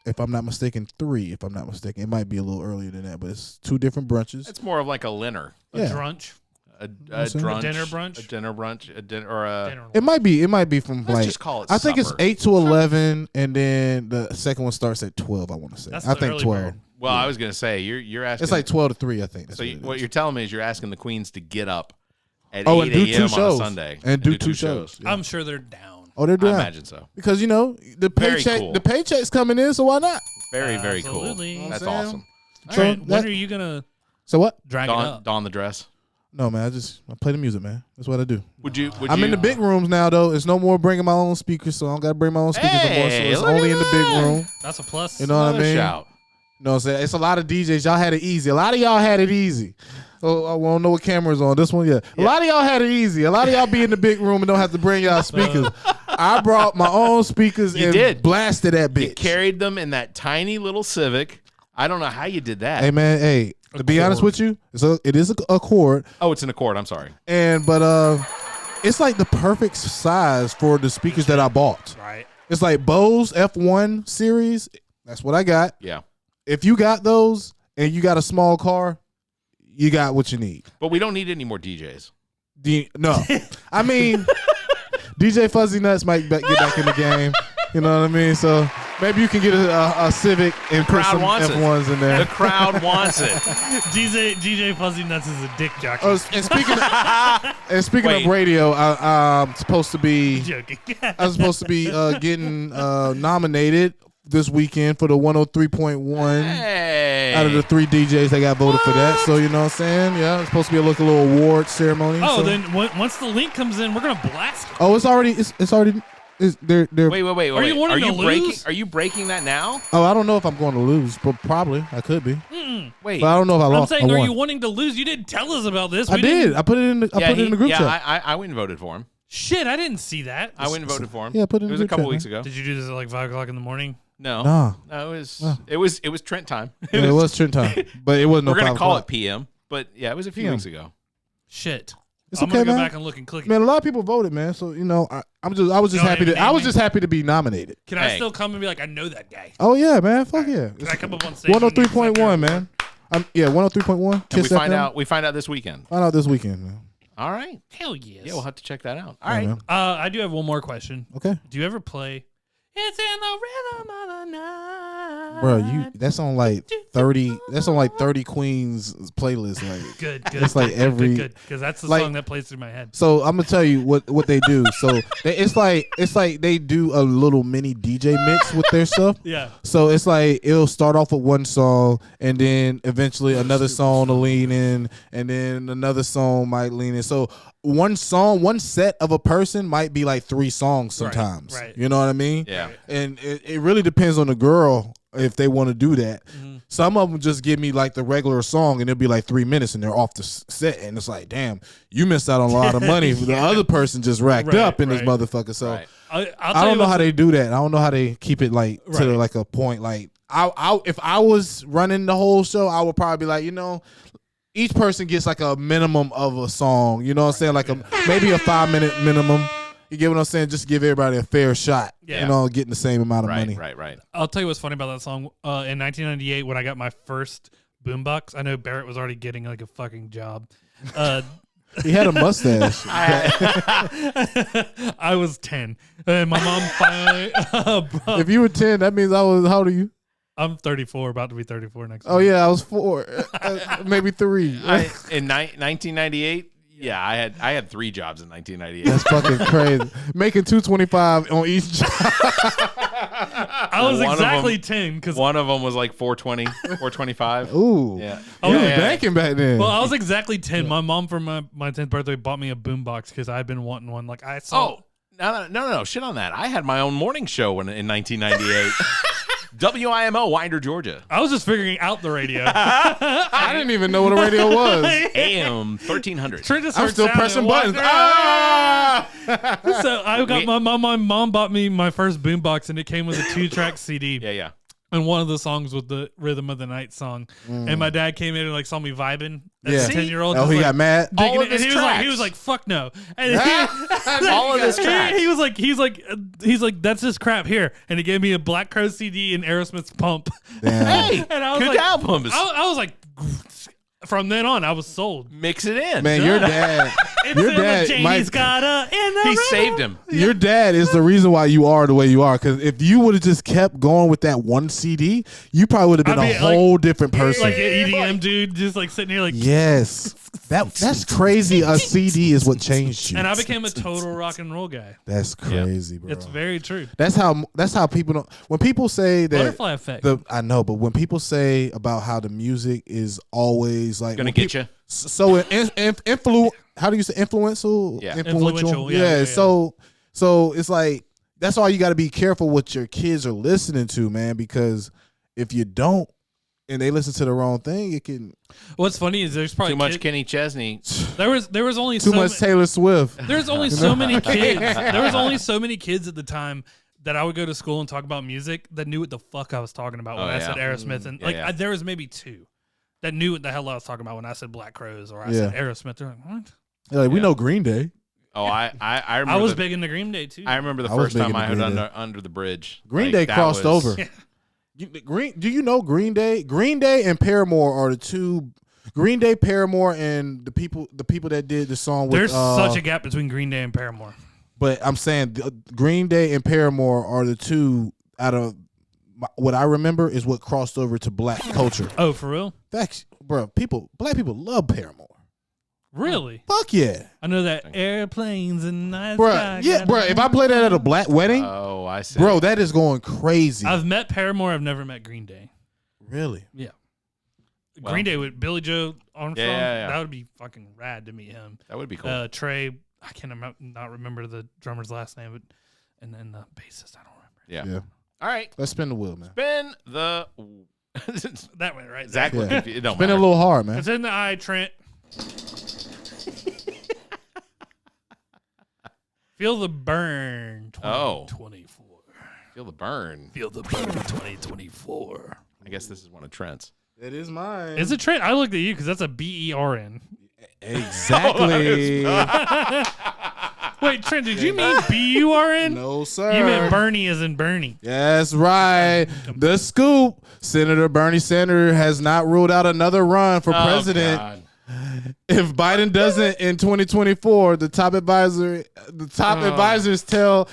if I'm not mistaken, 3. If I'm not mistaken, it might be a little earlier than that, but it's 2 different brunches. It's more of like a dinner. A Yeah. drunch. A saying? brunch. A dinner brunch? A dinner brunch. A dinner or a. Dinner. It might be from Let's like, just call it I think it's supper. 8 to 11, and then the second one starts at 12. I want to say. That's I the think early 12. bird. Well, I was gonna say you're asking. It's like 12 to 3. I think. That's So what, what you're telling me is you're asking the queens to get up at and 8 do a.m. 2 on shows a Sunday and do 2 shows. Yeah. I'm sure they're down. Oh, they're doing I that. imagine so. Because the Very paycheck, cool. the paycheck's coming in, so why not? Very, very Absolutely. cool. That's You know what I'm awesome. All right, when are you gonna So what? drag it up? Don the dress. No, man. I play the music, man. That's what I do. I'm in the big rooms now, though. It's no more bringing my own speakers, so I don't got to bring my own speakers no more. So it's look only at in the big that. room. That's a plus. You know what I mean? Shout. You know what I'm saying? It's a lot of DJs. Y'all had it easy. A lot of y'all had it easy. Oh, I don't know what camera's on. This one, yeah. A lot of y'all had it easy. A lot of y'all be in the big room and don't have to bring y'all speakers. I brought my own speakers and blasted that bitch. You carried them in that tiny little Civic. I don't know how you did that. Hey, man. Hey, to be honest with you, it is a Accord. Oh, it's an Accord. I'm sorry. But it's like the perfect size for the speakers that I bought. Right. It's like Bose F1 series. That's what I got. Yeah. If you got those and you got a small car, you got what you need. But we don't need any more DJs. No. I mean, DJ Fuzzy Nuts might get back in the game. You know what I mean? So maybe you can get a Civic and put some F1s in there. The crowd wants it. DJ Fuzzy Nuts is a dick jockey. And speaking of radio, I'm supposed to be Joking. I was supposed to be getting nominated this weekend for the 103.1 out of the 3 DJs that got voted for that. So you know what I'm saying? Yeah, it's supposed to be like a little award ceremony. Oh, so. then once the link comes in, we're gonna blast it. Oh, it's already. They're. Wait. Are you wanting to lose? Are you breaking that now? Oh, I don't know if I'm going to lose, but probably I could be. Wait, but I don't know if I lost. I'm saying, I are won. you wanting to lose? You didn't tell us about this. I did. I put it in. I put it in the group chat. Yeah, I went and voted for him. Shit, I didn't see that. I went and voted for him. Yeah, put it in It was the a couple group weeks chat, ago. Did you do this at like 5 o'clock in the morning? No, it was Trent time. It was Trent time, but it wasn't. We're gonna 5 call o'clock. it PM, but yeah, it was a few weeks ago. Shit. It's I'm okay, gonna go man. back and look and click. Man, a lot of people voted, man. So I was just happy to. I was just happy to be nominated. Can I still come and be like, I know that guy? Oh yeah, man. Fuck yeah. Can I come up on stage? 103.1, man. 103.1. We find out this weekend. Find out this weekend, man. All right. Hell yes. Yeah, we'll have to check that out. All right. I do have one more question. Okay. Do you ever play It's in the Rhythm of the Night? Bro, that's on like 30. That's on like 30 Queens playlist. Like good. It's like every good because that's the like, song that plays through my head. So I'm gonna tell you what they do. So it's like they do a little mini DJ mix with their stuff. Yeah. So it's like it'll start off with one song, and then eventually another song will lean in, and then another song might lean in. So one set of a person might be like 3 songs sometimes. Right. You know what I mean? Yeah. And it really depends on the girl if they want to do that. Mm-hmm. Some of them just give me like the regular song and it'll be like 3 minutes and they're off the set, and it's like, damn, you missed out on a lot of money. The other person just racked up in this motherfucker. So I don't know how they do that. I don't know how they keep it like to like a point. Like if I was running the whole show, I would probably be like, each person gets like a minimum of a song. You know what I'm saying? Like maybe a 5-minute minimum. You get what I'm saying? Just give everybody a fair shot. Yeah. Getting the same amount of money. Right. I'll tell you what's funny about that song. In 1998, when I got my first boombox, I know Barrett was already getting like a fucking job. He had a mustache. I was 10. And my mom finally... if you were 10, that means I was... How old are you? I'm 34, about to be 34 next Oh, week. yeah, I was 4. Maybe 3. In 1998... Yeah, I had 3 jobs in 1998. That's fucking crazy. Making $225 on each job. I was exactly 10 because one of them was like 420, 425. Ooh, yeah. You was banking back then. Well, I was exactly 10. My mom for my 10th birthday bought me a boombox because I'd been wanting one. Like I saw. Oh no, shit on that. I had my own morning show in 1998. WIMO, Winder, Georgia. I was just figuring out the radio. I didn't even know what a radio was. AM 1300. I'm still pressing buttons. So I got my mom bought me my first boombox, and it came with a 2-track CD. Yeah. And one of the songs was the Rhythm of the Night song. And my dad came in and like saw me vibing as a 10-year-old. Oh, he got mad. All of his tracks. He was like, "Fuck no!" And all of his tracks. He's like, "That's just crap here." And he gave me a Black Crow CD and Aerosmith's Pump. Damn. Hey, and I was good like, albums. I was like, from then on, I was sold. Mix it in, man. Your dad, Janie's got he saved him. Your dad is the reason why you are the way you are. Because if you would have just kept going with that one CD, you probably would have been a whole different person. Like an EDM dude, just like sitting here, like yes. That's crazy. A CD is what changed you. And I became a total rock and roll guy. That's crazy, bro. It's very true. That's how people don't. When people say that Butterfly effect. I know, but when people say about how the music is always like Gonna get you. So how do you say influential? Yeah. Influential, yeah, Yeah. yeah. So it's like that's why you got to be careful what your kids are listening to, man. Because if you don't, and they listen to the wrong thing, it can. What's funny is there's probably Too much Kenny Chesney. There was only Too much Taylor Swift. There's only so many kids. There was only so many kids at the time that I would go to school and talk about music that knew what the fuck I was talking about when I said Aerosmith, and there was maybe 2 that knew what the hell I was talking about when I said Black Crowes or I said Aerosmith. They're like, what? Like, we know Green Day. Oh, I remember. I was big into Green Day too. I remember the first time I heard Under the Bridge. Green Day crossed over. Do you know Green Day? Green Day and Paramore are the two. Green Day, Paramore, and the people that did the song with. There's such a gap between Green Day and Paramore. But I'm saying Green Day and Paramore are the two out of what I remember is what crossed over to black culture. Oh, for real? Facts, bro. Black people love Paramore. Really? Fuck yeah. I know that airplanes and night bro. sky. Yeah, bro. If I play that at a black wedding, oh, I see, bro, that is going crazy. I've met Paramore. I've never met Green Day. Really? Yeah. Well, Green Day with Billy Joe Armstrong. Yeah. That would be fucking rad to meet him. That would be cool. Trey, I can't not remember the drummer's last name, but and then the bassist, I don't remember. Yeah. All right. Let's spin the wheel, man. Spin the. That way, right? Zach That looked way. confused. It don't Spin it matter. a little hard, man. It's in the eye, Trent. Feel the burn. 2024. Feel the burn. Feel the burn. 2024. I guess this is one of Trent's. It is mine. Is it Trent? I looked at you because that's a BERN. Exactly. Wait, Trent, did you mean BURN? No, sir. You meant Bernie as in Bernie. That's right. The scoop. Senator Bernie Sanders has not ruled out another run for president. God. If Biden doesn't in 2024, the top advisors tell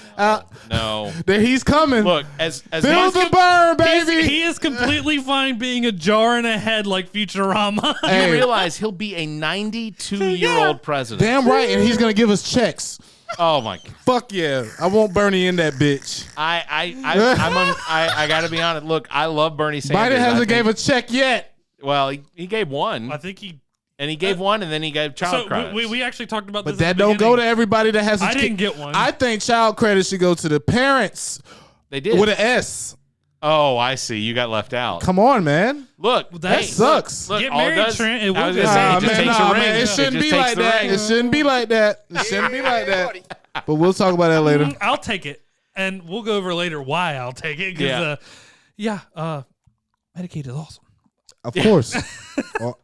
No. that he's coming. Look, as Feel the burn, baby. He is completely fine being a jar in a head like Futurama. Hey. you realize he'll be a 92-year-old president. Damn right, and he's gonna give us checks. Oh my God. Fuck yeah, I want Bernie in that bitch. I gotta be honest. Look, I love Bernie Sanders. Biden hasn't gave a check yet. Well, he gave one. I think he. And he gave one, and then he gave child credit. We actually talked about this. But that don't go to everybody that has. I didn't get one. I think child credit should go to the parents. They did with an S. Oh, I see. You got left out. Come on, man. Look, that sucks. Get married, Trent. It will it it shouldn't be like that. It shouldn't be like that. It shouldn't be like that. But we'll talk about that later. I'll take it, and we'll go over later why I'll take it. Because, Medicaid is awesome. Of course. Well,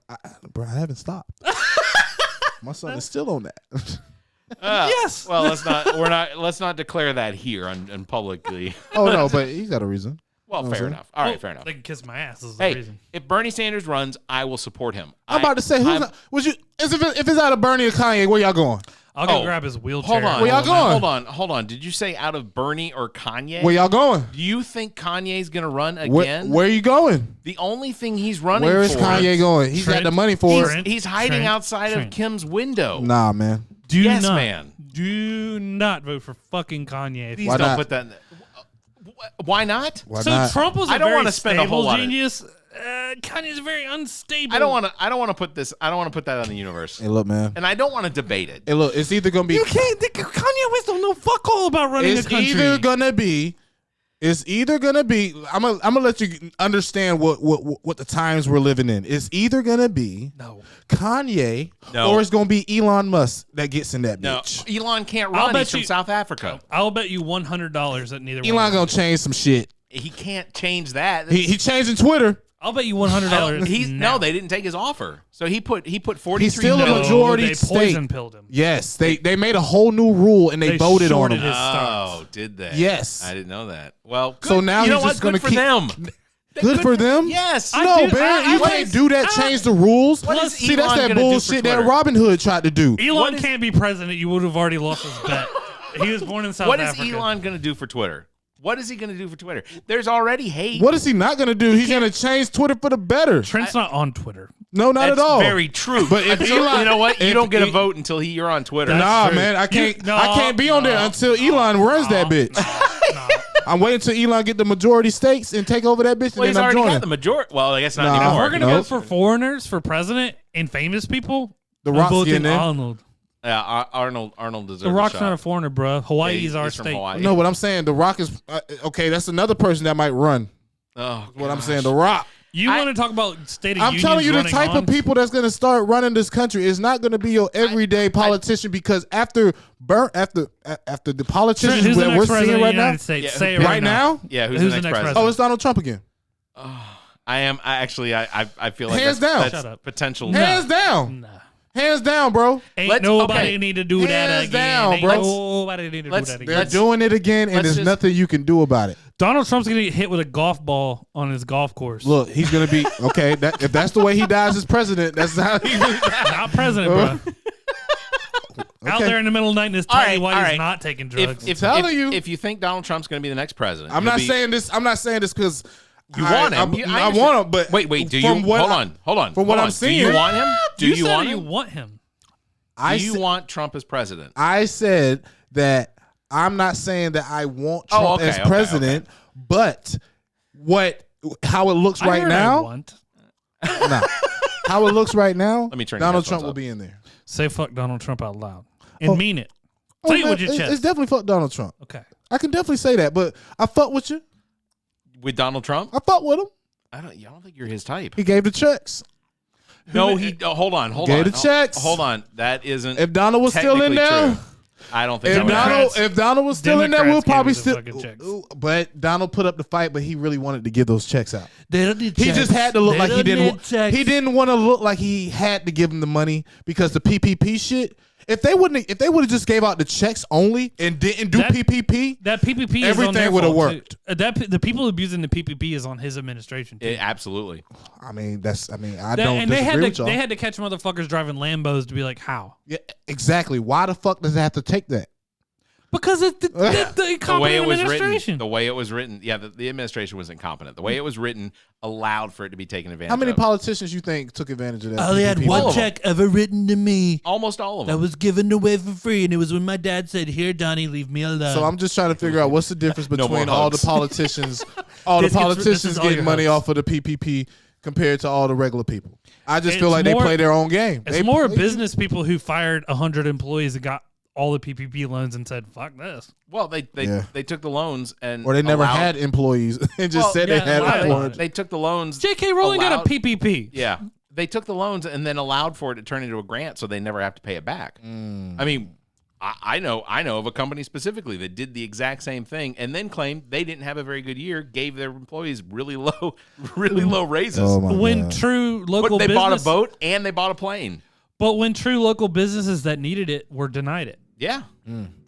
bro, I haven't stopped. My son is still on that. Yes. Well, let's not declare that here and publicly. Oh no, but he's got a reason. Well, fair enough. All right, fair enough. They can kiss my ass. Is the Hey, reason. if Bernie Sanders runs, I will support him. I'm about to say, if it's out of Bernie or Kanye, where y'all going? I'll go grab his wheelchair. Hold on. Where y'all going? Hold on. Did you say out of Bernie or Kanye? Where y'all going? Do you think Kanye's going to run again? Where are you going? The only thing he's running for. Where is Kanye going? He's got the money for it. He's hiding outside of Kim's window. Nah, man. Yes, man. Do not vote for fucking Kanye. Please don't put that in there. Why not? Why so not? Trump was a I don't very want to spend a whole lot genius. Kanye's very unstable. I don't want to put that on the universe. Hey, look, man. And I don't want to debate it. Hey, look, it's either gonna be. You can't. Kanye West don't know fuck all about running the country. It's either gonna be. I'm gonna let you understand what the times we're living in. It's either gonna be Kanye or it's gonna be Elon Musk that gets in that bitch. No, Elon can't run. He's from South Africa. I'll bet you $100 that neither. Elon gonna change some shit. He can't change that. He changing Twitter. I'll bet you $100. No, they didn't take his offer. So he put 43. He's still a majority they state. poison pilled him. Yes, they made a whole new rule and they voted on him. Oh, did they? Yes, I didn't know that. Well, good. So now you he's know just what? going to Good for keep them. Good for them? Yes. No, man, you can't do that. Change the rules. See, that's that bullshit that Robin Hood tried to do. Elon can't be president. You would have already lost his bet. He was born in South Africa. What is Elon going to do for Twitter? What is he going to do for Twitter? There's already hate. What is he not going to do? He's going to change Twitter for the better. Trent's not on Twitter. No, not That's at all. very true. But if Elon, you know what? You if don't get a he- vote until you're on Twitter. Nah, true. man, I can't be on there until Elon runs that bitch. I'm waiting till Elon get the majority stakes and take over that bitch, Well, and he's then I'm already got joining. the majority. Well, I guess not Nah. anymore. If we're gonna Nope. vote for foreigners for president and famous people, The I'm Rock's voting getting in. Arnold. Yeah, Arnold deserves The Rock's a shot. not a foreigner, bro. Hawaii Yeah, is our he's from state. Hawaii. No, what I'm saying, The Rock is okay. That's another person that might run. Oh, What I'm gosh. saying, The Rock. You want to talk about state of I'm unions telling you, the running type on? of people that's going to start running this country is not going to be your everyday politician because after the politicians Trent, who's the that we're next seeing president of right the now, United States? Yeah, Say it right now, Yeah, who's Who's the the next next president? oh, it's Donald Trump again. I feel like Hands that's, down. that's Shut up. potential. Hands down, Nah. hands down, bro. Ain't Let's- nobody okay. need to do that Hands again. down, Ain't bro. nobody need to do Let's- that They're again. doing it again, and let's there's just- nothing you can do about it. Donald Trump's gonna get hit with a golf ball on his golf course. Look, he's gonna be okay. If that's the way he dies as president, that's how he. Not president, bro. Out there in the middle of the night in his All tiny right, white, all he's right. not taking drugs. If you think Donald Trump's going to be the next president, I'm he'll not be- saying this. I'm not saying this because You want him. I want him, but wait. Do you? from what Hold on. From what I'm seeing, do you want him? Do you you said want you him? want him. Do you want Trump as president? I said that I'm not saying that I want Trump as president, but how it looks right now. Nah. How it looks right now. Let me turn Donald your Trump headphones will up. be in there. Say fuck Donald Trump out loud and mean it. Oh, Say it man, with your chest. It's definitely fuck Donald Trump. Okay. I can definitely say that, but I fuck with you. With Donald Trump? I fuck with him. I don't think you're his type. He gave the checks. No, he. Hold on. Gave the checks. Hold on. That isn't. If Donald was still in technically there, true. I don't think. if Donald was still in there, we'll Democrats probably gave still. us the fucking checks. But Donald put up the fight, but he really wanted to give those checks out. They don't need He just had to look like he didn't. He didn't want to look like he had to give him the money because the PPP shit. If they would have just gave out the checks only and didn't do PPP, that PPP is on everything their would have fault, worked. too. The people abusing the PPP is on his administration. Too. Absolutely. I mean, I They- don't and they disagree had with to y'all. they had to catch motherfuckers driving Lambos to be like, how? Yeah, exactly. Why the fuck does it have to take that? Because it's the The way it was administration. written. The way it was written. Yeah, the administration was incompetent. The way it was written allowed for it to be taken advantage How many of. politicians you think took advantage of that? I only had PPP? one All of them. check ever written to me Almost all of that them. was given away for free, and it was when my dad said, "Here, Donnie, leave me alone." So I'm just trying to figure out what's the difference No more between all the hugs. politicians, This is all getting your money hugs. off of the PPP compared to all the regular people. I just It's feel like more- they play their own game. It's They more play- business people who fired 100 employees and got all the PPP loans and said, "Fuck this." Well, they Yeah. they took the loans and or they never allowed- had employees and just Well, said yeah, they had lied about employees. it. They took the loans. J.K. Rowling got a allowed- PPP. Yeah, they took the loans and then allowed for it to turn into a grant, so they never have to pay it back. I mean, I know of a company specifically that did the exact same thing and then claimed they didn't have a very good year, gave their employees really low raises. Oh my When God. true But local they business, bought a boat and they bought a plane. but when true local businesses that needed it were denied it, Yeah,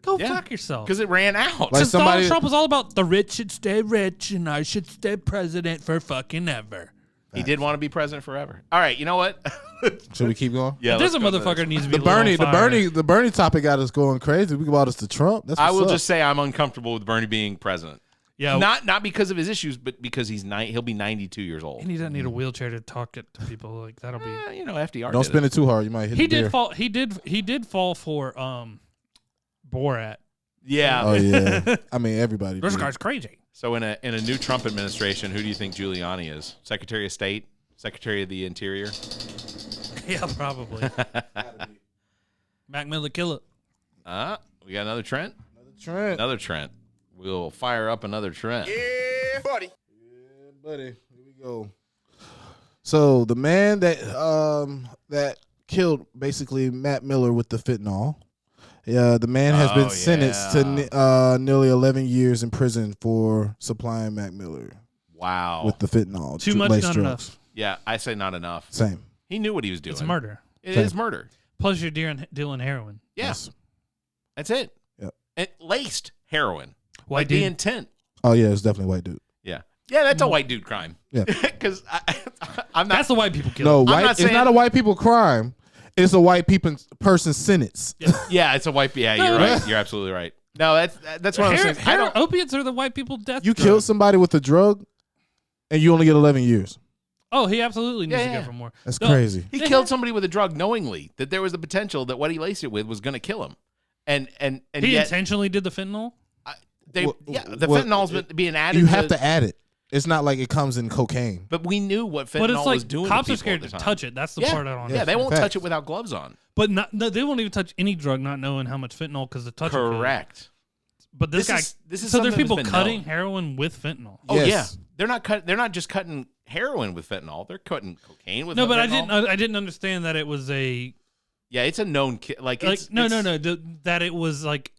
go Yeah. fuck yourself. because it ran out. Like Because somebody- Donald Trump was all about the rich. should stay rich, and I should stay president for fucking ever. He did want to be president forever. All right, you know what? Should we keep going? Yeah, There's a let's go to motherfucker this. that needs to be The lit on Bernie, fire. the Bernie topic got us going crazy. We brought us to Trump. That's I will what's up. just say I'm uncomfortable with Bernie being president. Yeah, Not because of his issues, but because he'll be 92 years old. and he doesn't need a wheelchair to talk it to people. Like that'll be. FDR. Don't did spin it. it too hard. You might hit He the did deer. fall. He did fall for Borat. Yeah. Oh yeah. I mean everybody. This did. guy's crazy. So in a new Trump administration, who do you think Giuliani is? Secretary of State, Secretary of the Interior. Yeah, probably. Mac Miller killer. We got another Trent. Trent. Another Trent. We'll fire up another Trent. Yeah, buddy. Here we go. So the man that killed basically Matt Miller with the fentanyl. Yeah, the man has been sentenced to nearly 11 years in prison for supplying Mac Miller Wow. with the fentanyl. Too much, laced not drugs. enough. Yeah, I say not enough. Same. He knew what he was doing. It's murder. It is murder. Plus, you're dealing heroin. Yeah. Yes. That's it. Yep. It laced heroin. White Like the dude. intent. Oh yeah, it's definitely a white dude. Yeah. Yeah, that's a white dude crime. Yeah. Because I'm not. That's the white people kill. No, I'm white. not It's saying- not a white people crime. It's a white person sentence. Yeah, it's a white. Yeah, you're right. You're absolutely right. No, that's one of those things. I don't. Opiates are the white people death. You drug. killed somebody with a drug, and you only get 11 years. Oh, he absolutely needs to Yeah. go for more. That's crazy. He killed somebody with a drug knowingly that there was the potential that what he laced it with was going to kill him, and He yet intentionally did the fentanyl. the fentanyl's being added. You have to add it. It's not like it comes in cocaine. But we knew what fentanyl But it's like was doing. cops to are people scared at to the time. touch it. That's the part I don't. Yeah, they won't Facts. touch it without gloves on. But no, they won't even touch any drug, not knowing how much fentanyl because the touch. Correct. But this guy. This is so there's something people that's been cutting known. heroin with fentanyl. Oh Yes. yeah, they're not just cutting heroin with fentanyl. They're cutting cocaine with. No, but fentanyl. I didn't understand that it was a. Yeah, it's a known like it's, No. it's- That it was like,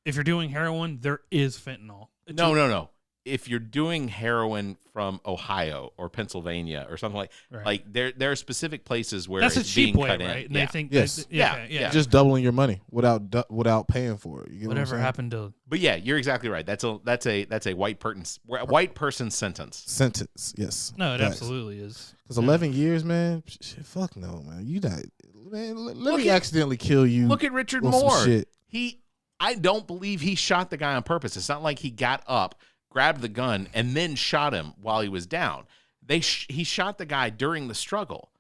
if you're doing heroin, there is fentanyl. No. If you're doing heroin from Ohio or Pennsylvania or something like there are specific places where that's a it's cheap being way, cut right? in. And they think, Yes. yeah. Just doubling your money without paying for it. You get what I'm Whatever saying? happened to But yeah, you're exactly right. That's a white person sentence. Sentence, yes. no, it Facts. absolutely is. Because 11 years, man. Shit, fuck no, man. You not. Man, let me at- accidentally kill you. Look at Richard on some Moore. shit. I don't believe he shot the guy on purpose. It's not like he got up, grabbed the gun, and then shot him while he was down. He shot the guy during the struggle.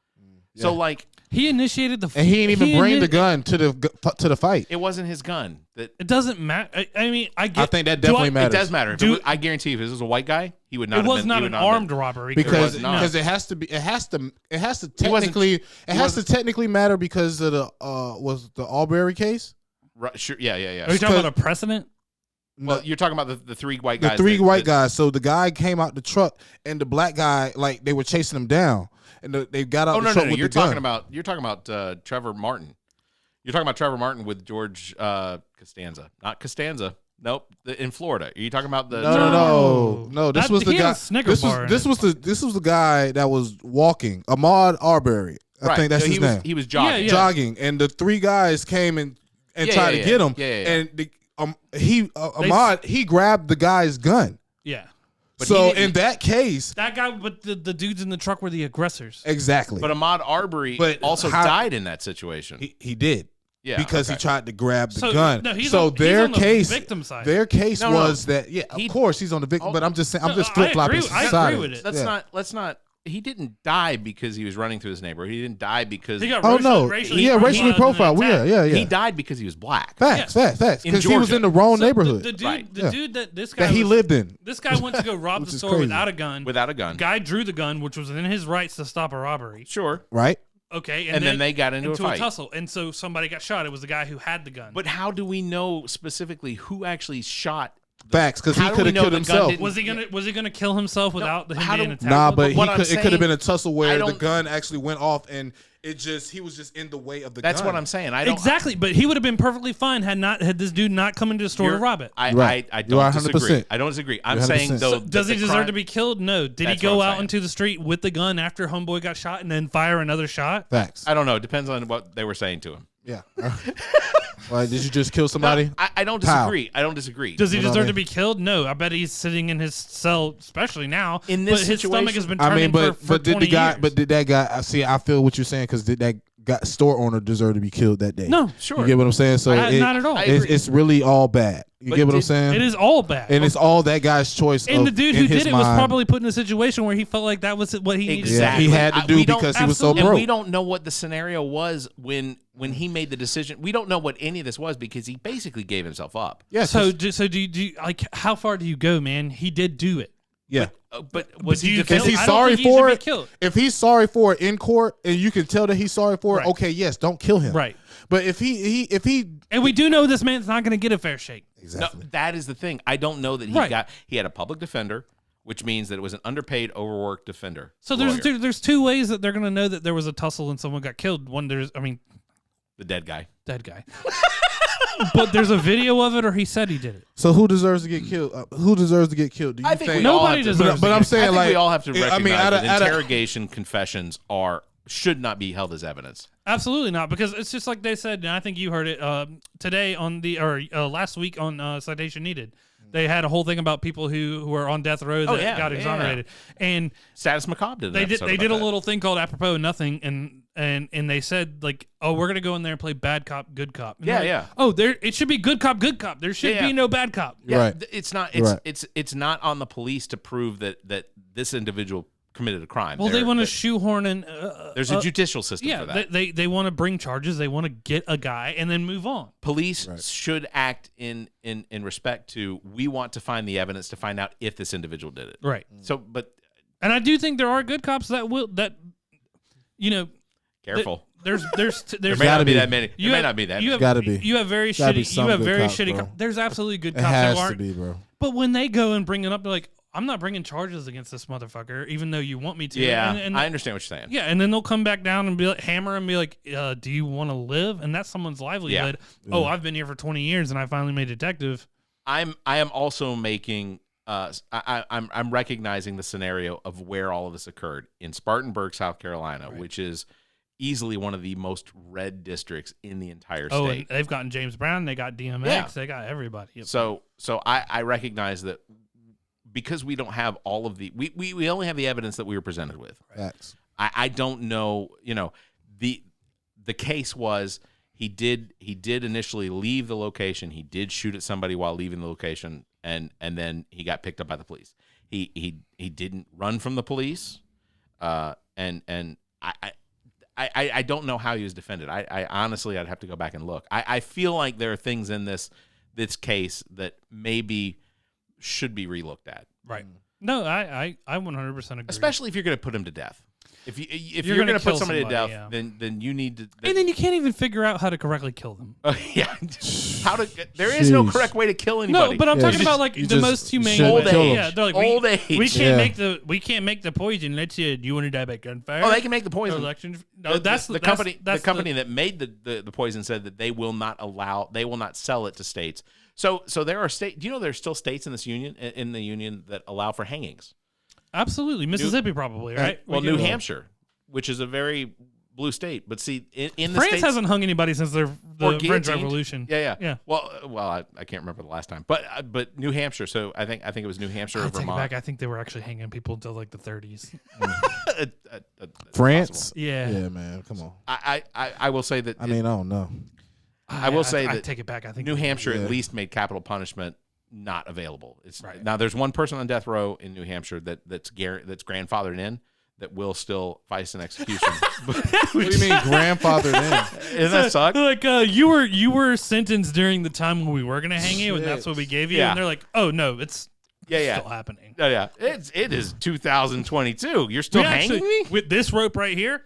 Yeah. So like He initiated the. And he didn't even bring the gun to the fight. it wasn't his gun. That It doesn't matter. I mean, I get. I think that do definitely it matters. does matter. I guarantee if this was a white guy, he would not. It have was been, not he an would not have armed been. robbery Because was not. it has to be. It has to wasn't- technically matter because of the was the Albury case. Right, sure. Yeah. Are you talking about a precedent? Well, you're talking about the three white The guys. three white guys. So the guy came out the truck, and the black guy, like they were chasing him down, and they got out Oh the no, truck no, with you're the gun. talking about Trevor Martin. You're talking about Trevor Martin with George Costanza, not Costanza. Nope, in Florida. Are you talking about the? No. This was the he had guy. a Snickers bar in This was the guy that was walking. Ahmaud Arbery. I think that's So his name. He was jogging. Yeah. Jogging, and the three guys came and tried to get him. And Ahmaud he grabbed the guy's gun. Yeah. But so he didn't- in that case, That guy, but the dudes in the truck were the aggressors. exactly. But Ahmaud Arbery also died in that situation. He did. Yeah, because he okay. tried to grab the So, gun. no, he's so on- he's their on the case, victim side. their case No, no. was that of course he's on the victim. But I'm just saying, I'm just flip flopping. I agree with it. Let's not. He didn't die because he was running through his neighborhood. He didn't die because He got racially profiled. Yeah. He died because he was black. Facts. Because he was Georgia. in the wrong So neighborhood. The dude, Right. the dude that this guy that he lived in. This guy went to go rob Which the is store crazy. without a gun. Without a gun. Guy drew the gun, which was in his rights to stop a robbery. Sure. Right. Okay, And then they got into a fight. tussle, and so somebody got shot. It was the guy who had the gun. But how do we know specifically who actually shot? Facts, because he How do could we have know killed the gun himself. didn't- was he gonna kill himself without him how being do- attacked? Nah, with but it? what I'm it could have saying- been a tussle I where the don't- gun actually went off and he was just in the way of the That's gun. what I'm saying. I don't Exactly, but he would have been perfectly fine had this dude not come into the store to You're- rob it. I Right. I You are don't disagree. 100%. I don't disagree. I'm You're saying 100%. though. So does he deserve to be killed? No. Did he That's go what I'm out saying. into the street with the gun after homeboy got shot and then fire another shot? Facts. I don't know. It depends on what they were saying to him. Yeah. Why did you just kill somebody? No, I don't How? disagree. I don't disagree. Does he You know what deserve I to mean? be killed? No. I bet he's sitting in his cell, especially now. In this but his stomach situation- has been I turning mean, for but did 20 the guy? years. But did that guy? I see. I feel what you're saying because did that store owner deserve to be killed that day? No. Sure. You get what I'm saying? So Not at all. I agree. It's really all bad. You But get what I'm did- saying? It is all bad. and it's all that guy's choice. And the dude who in his did it was mind. probably put in a situation where he felt like that was what he needed. Exactly. Yeah, he had to do We don't- because he was so absolutely. And broke. we don't know what the scenario was when he made the decision. We don't know what any of this was because he basically gave himself up. Yeah. So do you like how far do you go, man? He did do it. yeah. But was do he you defending? Is he I don't sorry think he should for be it? killed. If he's sorry for it in court, and you can tell that he's sorry for it, Right. okay, yes, don't kill him. Right. But if he And we do know this man's not going to get a fair shake. No, exactly. that is the thing. I don't know that Right. he had a public defender, which means that it was an underpaid, overworked defender. So lawyer. there's two ways that they're going to know that there was a tussle and someone got killed. One, the dead guy. dead guy. But there's a video of it, or he said he did it. So who deserves to get killed? Who deserves to get killed? Do you I think we all Nobody have to- deserves But to I'm get- saying I think like we all have to recognize I mean, that interrogation confessions should not be held as evidence. Absolutely not, because it's just like they said, and I think you heard it today on last week on Citation Needed. They had a whole thing about people who were on death row that got exonerated, and Status macabre did. they did a little thing called apropos of nothing, and and they said like, oh, we're gonna go in there and play bad cop, good cop. And Yeah. Oh, it should be good cop, good cop. There should be no bad cop. Yeah, Right. It's not. Right. It's not on the police to prove that this individual committed a crime. Well, they want to shoehorn in. There's a judicial system for that. They want to bring charges. They want to get a guy and then move on. Police should act in respect to, we want to find the evidence to find out if this individual did it. Right. So, and I do think there are good cops that careful. There's There may not be that many. You There have- may not be that you many. have- Gotta be. You have very Gotta be shitty. some You have good very cops, shitty. bro. There's absolutely good It cops has who to aren't. be, bro. But when they go and bring it up, they're like, I'm not bringing charges against this motherfucker, even though you want me to. Yeah, and I understand what you're saying. Yeah, and then they'll come back down and be like, hammer and be like, do you want to live? And that's someone's livelihood. Yeah. Oh, I've been here for 20 years and I finally made detective. I am also making. I'm recognizing the scenario of where all of this occurred in Spartanburg, South Carolina, which is easily one of the most red districts in the entire state. Oh, and they've gotten James Brown, they got DMX, Yeah. they got everybody. Yep. So I recognize that because we don't have all of the we only have the evidence that we were presented with. Facts. I don't know, the case was he did initially leave the location. He did shoot at somebody while leaving the location, and then he got picked up by the police. He didn't run from the police, and I don't know how he was defended. I honestly, I'd have to go back and look. I feel like there are things in this case that maybe should be relooked at. Right. No, I 100% agree. Especially if you're going to put him to death. If you're gonna going to put kill somebody to death, somebody, then you need to. And then you can't even figure out how to correctly kill them. Yeah, there is no Sheesh. correct way to kill anybody. No, but I'm Yeah, talking you about just- like you the just most humane shouldn't way. kill 'em. Yeah, they're like Old we age. can't make the poison. Let's say, do you want to die by gunfire? Oh, they can make the poison. Election. No, that's the company. The company that made the poison said that they will not sell it to states. So there are states. Do you know there's still states in the union that allow for hangings? Absolutely, Mississippi probably, right? Well, New Hampshire, which is a very blue state, but see, in the France states, hasn't hung anybody since the French guillotined. Revolution. Yeah. Well, I can't remember the last time, but New Hampshire. So I think it was New Hampshire or I take it Vermont. back. I think they were actually hanging people until like the 30s. France? Possible. Yeah. Yeah, man. Come on. I will say that. I mean, I don't know. I will say I that take it back. I think New Hampshire Yeah. at least made capital punishment not available. It's Right. Now there's one person on death row in New Hampshire that's grandfathered in that will still face an execution. What do you mean grandfathered in? Doesn't that suck? Like you were sentenced during the time when we were gonna hang you, and that's what we gave you. Yeah. And they're like, oh no, it's Yeah. still happening. Yeah. It is 2022. You're still We hanging actually- me? with this rope right here?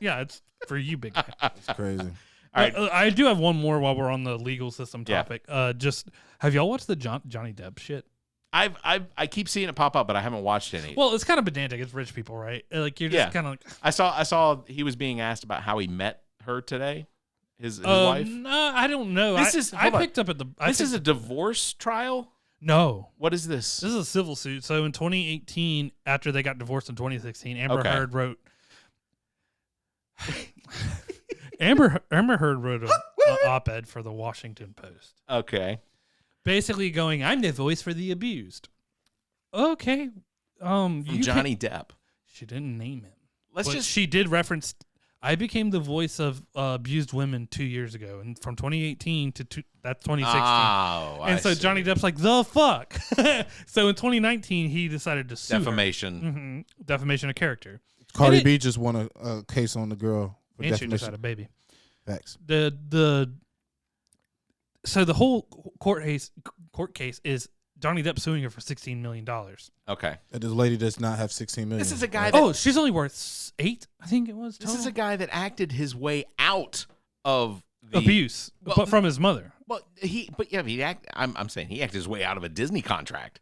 Yeah, it's for you, big guy. It's crazy. All right. I do have one more while we're on the legal system Yeah. topic. Just have y'all watched the Johnny Depp shit? I keep seeing it pop up, but I haven't watched any. Well, it's kind of pedantic. It's rich people, right? Like you're just kind of like, I saw he was being asked about how he met her today, his wife. No, I don't know. This I hold on. picked up at the. This is a divorce trial. No. What is this? This is a civil suit. So in 2018, after they got divorced in 2016, Amber Heard wrote. Amber Heard wrote an op-ed for the Washington Post, Okay. basically going, "I'm the voice for the abused." Okay, From Johnny Depp. She didn't name him. Let's But just. she did reference. I became the voice of abused women 2 years ago, and from 2018 to that's 2016. Oh, And so Johnny Depp's like, the fuck. So in 2019, he decided to sue her. defamation. Defamation of character. Cardi And B just won a case on the girl for And she just defamation. had a baby. Facts. So the whole court case is Johnny Depp suing her for $16 million. Okay. That this lady does not have 16 million. This is a guy that. Oh, she's only worth 8, I think it was. This is total. a guy that acted his way out of the abuse, Well, but from his mother. Well, I'm saying he acted his way out of a Disney contract.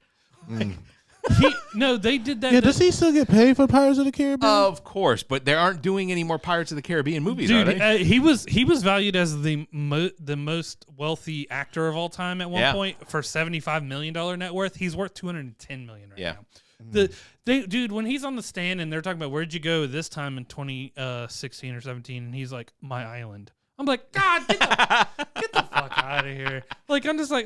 No, they did that. Yeah, does he still get paid for Pirates of the Caribbean? Of course, but they aren't doing any more Pirates of the Caribbean movies, are Dude, they? he was valued as the most wealthy actor of all time at one point for $75 million net worth. He's worth $210 million right now. Dude, when he's on the stand and they're talking about where'd you go this time in 2016 or 17, and he's like, my island. I'm like, God, get the fuck out of here. Like, I'm just like,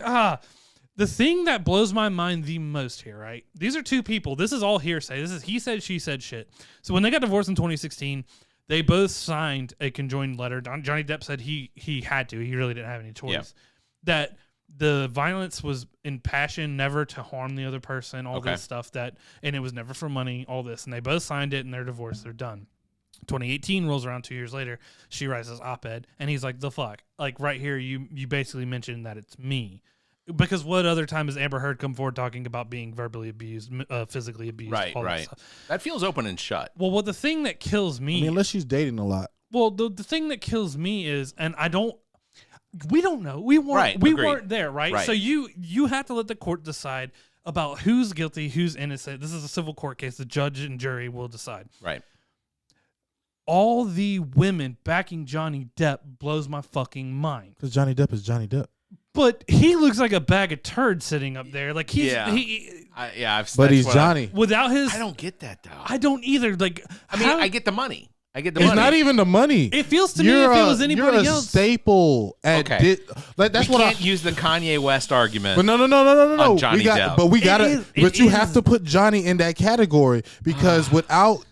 The thing that blows my mind the most here, right? These are two people. This is all hearsay. This is he said, she said shit. So when they got divorced in 2016, They both signed a conjoined letter. Johnny Depp said he had to. He really didn't have any choice. Yeah. That the violence was in passion, never to harm the other person, all this stuff, and it was never for money, all this. And they both signed it, and they're divorced. They're done. 2018 rolls around 2 years later. She writes this op-ed, and he's like, the fuck? Like, right here, you basically mentioned that it's me. Because what other time has Amber Heard come forward talking about being verbally abused, physically abused? Right, all right. That feels open and shut. Well, the thing that kills me... I mean, unless she's dating a lot. Well, the thing that kills me is, and we don't know. We weren't there, right? So you have to let the court decide about who's guilty, who's innocent. This is a civil court case. The judge and jury will decide. Right. All the women backing Johnny Depp blows my fucking mind. Because Johnny Depp is Johnny Depp. But he looks like a bag of turds sitting up there. Like he's but he's Johnny. Without his, I don't get that though. I don't either. Like, I mean, I get the money. It's not even the money. It feels to me if it was anybody you're a else. Staple at that's we what can't use the Kanye West argument. But no. On Johnny Depp. But we gotta. But you have to put Johnny in that category because without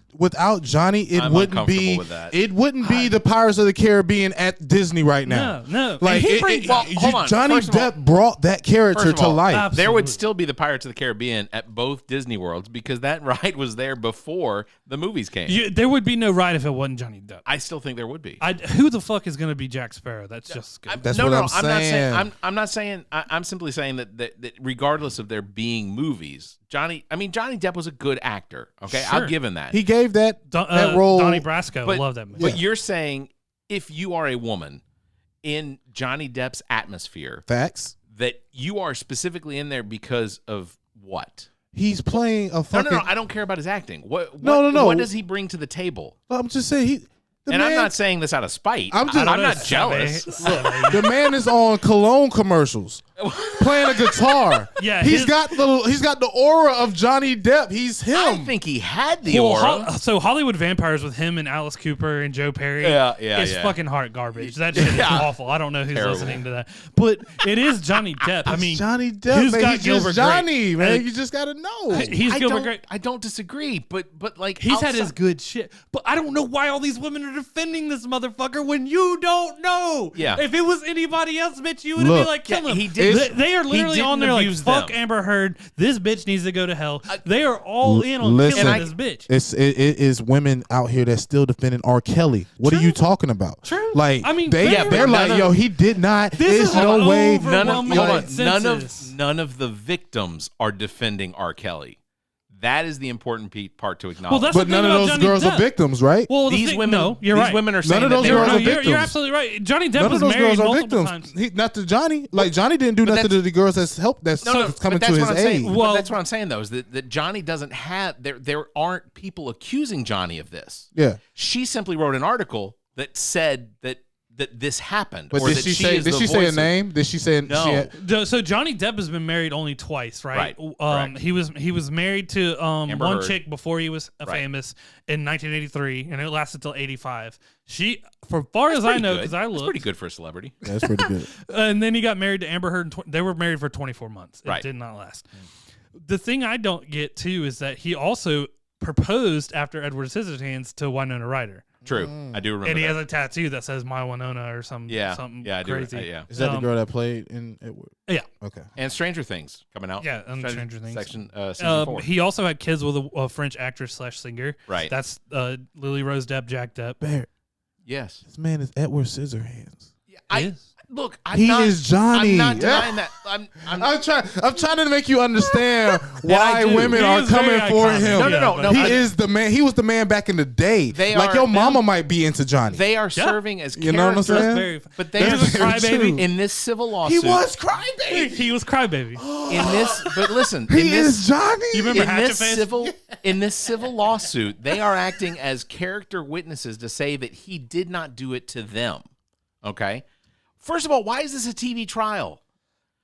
Johnny, it wouldn't be the Pirates of the Caribbean at Disney right now. No. Like hold on. Johnny Depp brought that character to life. Absolutely. There would still be the Pirates of the Caribbean at both Disney Worlds because that ride was there before the movies came. There would be no ride if it wasn't Johnny Depp. I still think there would be. Who the fuck is going to be Jack Sparrow? That's just good. That's what I'm saying. I'm not saying. I'm simply saying that regardless of there being movies, Johnny Depp was a good actor. Okay, Sure. I'll give him that. He gave that role. Donnie Brasco. I love that movie. But you're saying if you are a woman in Johnny Depp's atmosphere, Facts. that you are specifically in there because of what? He's playing a fucking. No. I don't care about his acting. What? No. What does he bring to the table? I'm just saying I'm not saying this out of spite. I'm not jealous. The man is on cologne commercials, playing a guitar. Yeah, he's got the aura of Johnny Depp. He's him. I think he had the aura. So Hollywood Vampires with him and Alice Cooper and Joe Perry. It's fucking heart garbage. That shit is awful. I don't know who's listening to that, but it is Johnny Depp. I mean, Johnny Depp. Who's man, got he's Gilbert just Johnny, Grape? man. You just gotta know. He's Gilbert Grape. I don't disagree, but like He's had his good shit, but I don't know why all these women are defending this motherfucker when you don't know. Yeah. If it was anybody else, bitch, you would be like, kill him. They are literally on there like, fuck Amber Heard. This bitch needs to go to hell. They are all in on killing this bitch. It is women out here that's still defending R. Kelly. What are you talking about? True. Like, I mean, they're like, yo, he did not. There's no way. None of the victims are defending R. Kelly. That is the important part to acknowledge. Well, but none of those girls are victims, right? Well, these women, you're right. These women are saying none of those girls are victims. You're absolutely right. Johnny Depp none was of those married girls are multiple victims. times. Not to Johnny. Like Johnny didn't do nothing to the girls that's coming to his aid. Well, that's what I'm saying though is that Johnny doesn't have there aren't people accusing Johnny of this. Yeah, she simply wrote an article that said that this happened. But or did that she say? Did she say a name? Did she say no? So Johnny Depp has been married only twice, right? He was married to one chick before he was famous in 1983, and it lasted till 85. She, for far as I know, because I looked, that's pretty good for a celebrity. That's pretty good. And then he got married to Amber Heard. They were married for 24 months. It did not last. The thing I don't get too is that he also proposed after Edward Scissorhands to Winona Ryder. True, I do remember. And he has a tattoo that says "My Winona" or something. Something crazy. Is that the girl that played in Edward? Yeah. Okay. And Stranger Things coming out. Yeah, and Stranger Things. Season 4. He also had kids with a French actress / singer. Right. That's Lily Rose Depp, Jack Depp. Barrett. Yes. This man is Edward Scissorhands. Yeah, Look, he is Johnny. I'm not denying that. I'm trying to make you understand why women are coming for him. No. He is the man. He was the man back in the day. Your mama might be into Johnny. They are serving as characters. You know what I'm saying? But they was a crybaby in this civil lawsuit. He was crybaby. He was crybaby. But listen, he is Johnny. You remember in this civil lawsuit, they are acting as character witnesses to say that he did not do it to them. Okay. First of all, why is this a TV trial?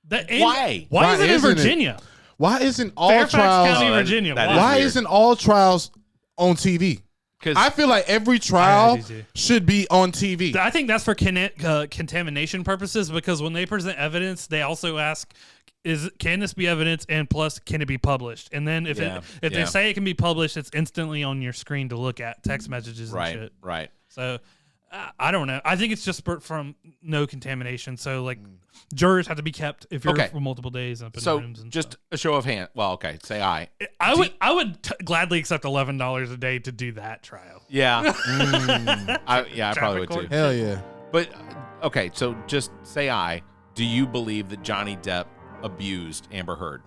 Why? Why is it in Virginia? Why isn't all Fairfax trials? County, Virginia. Why isn't all trials on TV? Because I feel like every trial should be on TV. I think that's for contamination purposes because when they present evidence, they also ask, can this be evidence? And plus, can it be published? And then if they say it can be published, it's instantly on your screen to look at text messages and shit. Right. So I don't know. I think it's just from no contamination. So like jurors have to be kept if you're for multiple days up in rooms. And just stuff. a show of hand. Well, okay, say aye. I would gladly accept $11 a day to do that trial. Yeah. I probably would too. Hell yeah. But okay, so just say aye. Do you believe that Johnny Depp abused Amber Heard?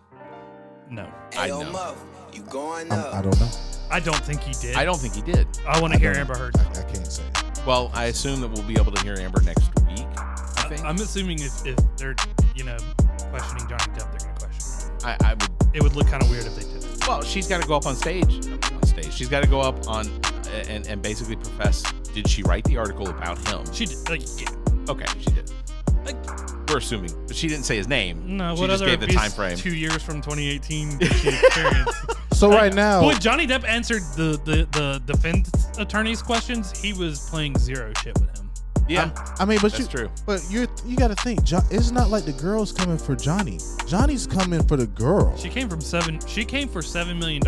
No. I know. I don't know. I don't think he did. I don't think he did. I want to hear Amber Heard. I can't say. Well, I assume that we'll be able to hear Amber next week. I think. I'm assuming if they're questioning Johnny Depp, they're going to question him. I would. It would look kind of weird if they didn't. Well, she's got to go up on stage. She's got to go up on and basically profess. Did she write the article about him? She did. Yeah. Okay, she did. We're assuming, but she didn't say his name. No, she what just other gave the time frame. 2 years from 2018 did she experience? So right now, when Johnny Depp answered the defense attorney's questions, he was playing zero shit with him. Yeah, I mean, but that's true. But you got to think, it's not like the girl's coming for Johnny. Johnny's coming for the girl. She came for $7 million.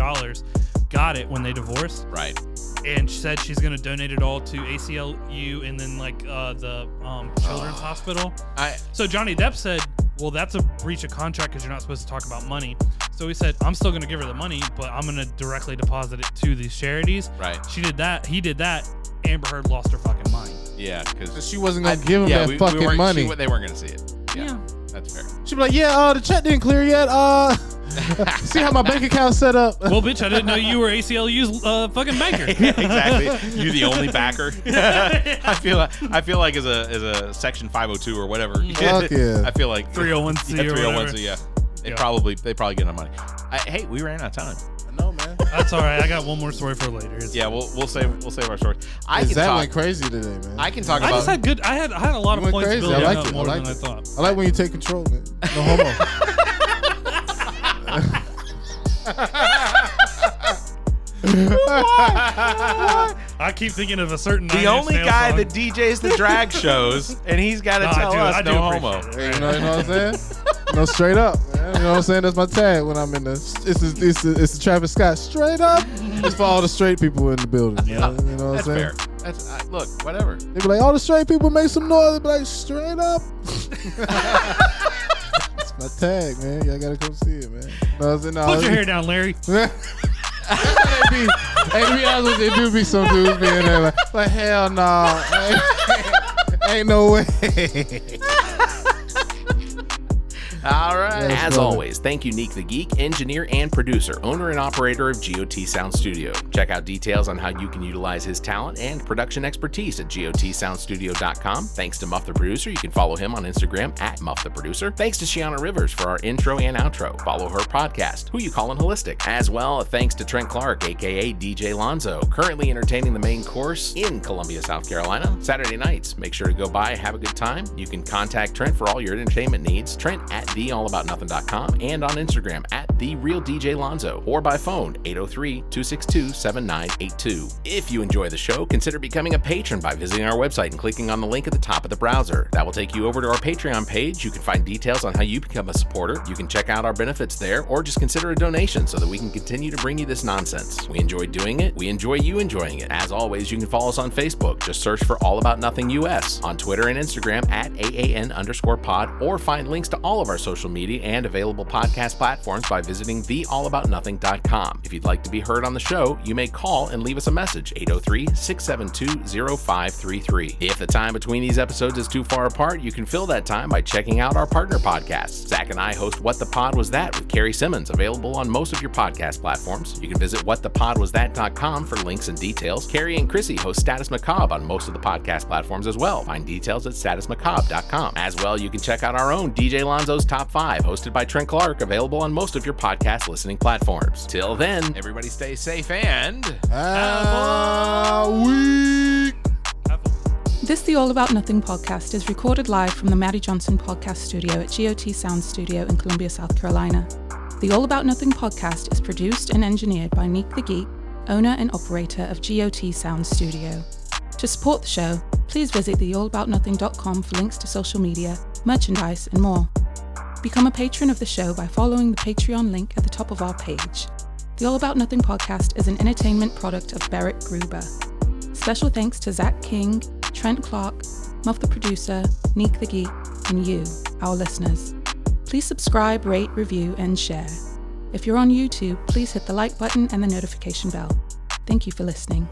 Got it when they divorced. Right. And she said she's going to donate it all to ACLU and then the children's hospital. So Johnny Depp said, well, that's a breach of contract because you're not supposed to talk about money. So he said, I'm still going to give her the money, but I'm going to directly deposit it to these charities. Right. She did that. He did that. Amber Heard lost her fucking mind. Yeah, because she wasn't going to give him that fucking money. They weren't going to see it. Yeah. That's fair. She'd be like, the check didn't clear yet. See how my bank account's set up. Well, bitch, I didn't know you were ACLU's fucking banker. Exactly. You're the only backer. I feel like as a Section 502 or whatever. Fuck yeah. I feel like 301C. Yeah, 301C. Yeah. They probably get enough money. Hey, we ran out of time. I know, man. That's all right. I got one more story for later. Yeah, we'll save our story. Went crazy today, man. I can talk about. I just had good. I had a lot of points building I up more than I thought. I like when you take control, man. No homo. I keep thinking of a certain. The only guy song that DJs the drag shows, and he's got to tell us no homo. You know what I'm saying? Straight up, man. You know what I'm saying? That's my tag when I'm in the. It's the Travis Scott. Straight up. It's for all the straight people in the building. Yeah, you know what I'm saying? Fair. That's look, whatever. They be like, all the straight people make some noise. They be like, straight up. It's my tag, man. Y'all gotta come see it, man. Put your hair down, Larry. Hey, to be honest with you, it do be some dudes being there like hell no. Ain't no way. All right. As always, thank you, Neek the Geek, engineer and producer, owner and operator of GOT Sound Studio. Check out details on how you can utilize his talent and production expertise at gotsoundstudio.com. Thanks to Muff the Producer. You can follow him on Instagram at Muff the Producer. Thanks to Shiana Rivers for our intro and outro. Follow her podcast, Who You Callin' Holistic. As well, thanks to Trent Clark, aka DJ Lonzo, currently entertaining the main course in Columbia, South Carolina. Saturday nights, make sure to go by, have a good time. You can contact Trent for all your entertainment needs. Trent at theallaboutnothing.com and on Instagram at TheRealDJLonzo or by phone 803-262-7982. If you enjoy the show, consider becoming a patron by visiting our website and clicking on the link at the top of the browser. That will take you over to our Patreon page. You can find details on how you become a supporter. You can check out our benefits there or just consider a donation so that we can continue to bring you this nonsense. We enjoy doing it. We enjoy you enjoying it. As always, you can follow us on Facebook. Just search for All About Nothing US, on Twitter and Instagram at AAN_pod, or find links to all of our social media and available podcast platforms by visiting theallaboutnothing.com. If you'd like to be heard on the show, you may call and leave us a message, 803-672-0533. If the time between these episodes is too far apart, you can fill that time by checking out our partner podcasts. Zach and I host What the Pod Was That with Carrie Simmons, available on most of your podcast platforms. You can visit whatthepodwasthat.com for links and details. Carrie and Chrissy host Status Macabre on most of the podcast platforms as well. Find details at statusmacabre.com. As well, you can check out our own DJ Lonzo's Top 5, hosted by Trent Clark, available on most of your podcast listening platforms. Till then, everybody stay safe and have a week. This The All About Nothing podcast is recorded live from the Maddie Johnson podcast studio at GOT Sound Studio in Columbia, South Carolina. The All About Nothing podcast is produced and engineered by Neek the Geek, owner and operator of GOT Sound Studio. To support the show, please visit theallaboutnothing.com for links to social media, merchandise, and more. Become a patron of the show by following the Patreon link at the top of our page. The All About Nothing podcast is an entertainment product of Barrett Gruber. Special thanks to Zach King, Trent Clark, Muff the producer, Neek the Geek, and you, our listeners. Please subscribe, rate, review, and share. If you're on YouTube, please hit the like button and the notification bell. Thank you for listening.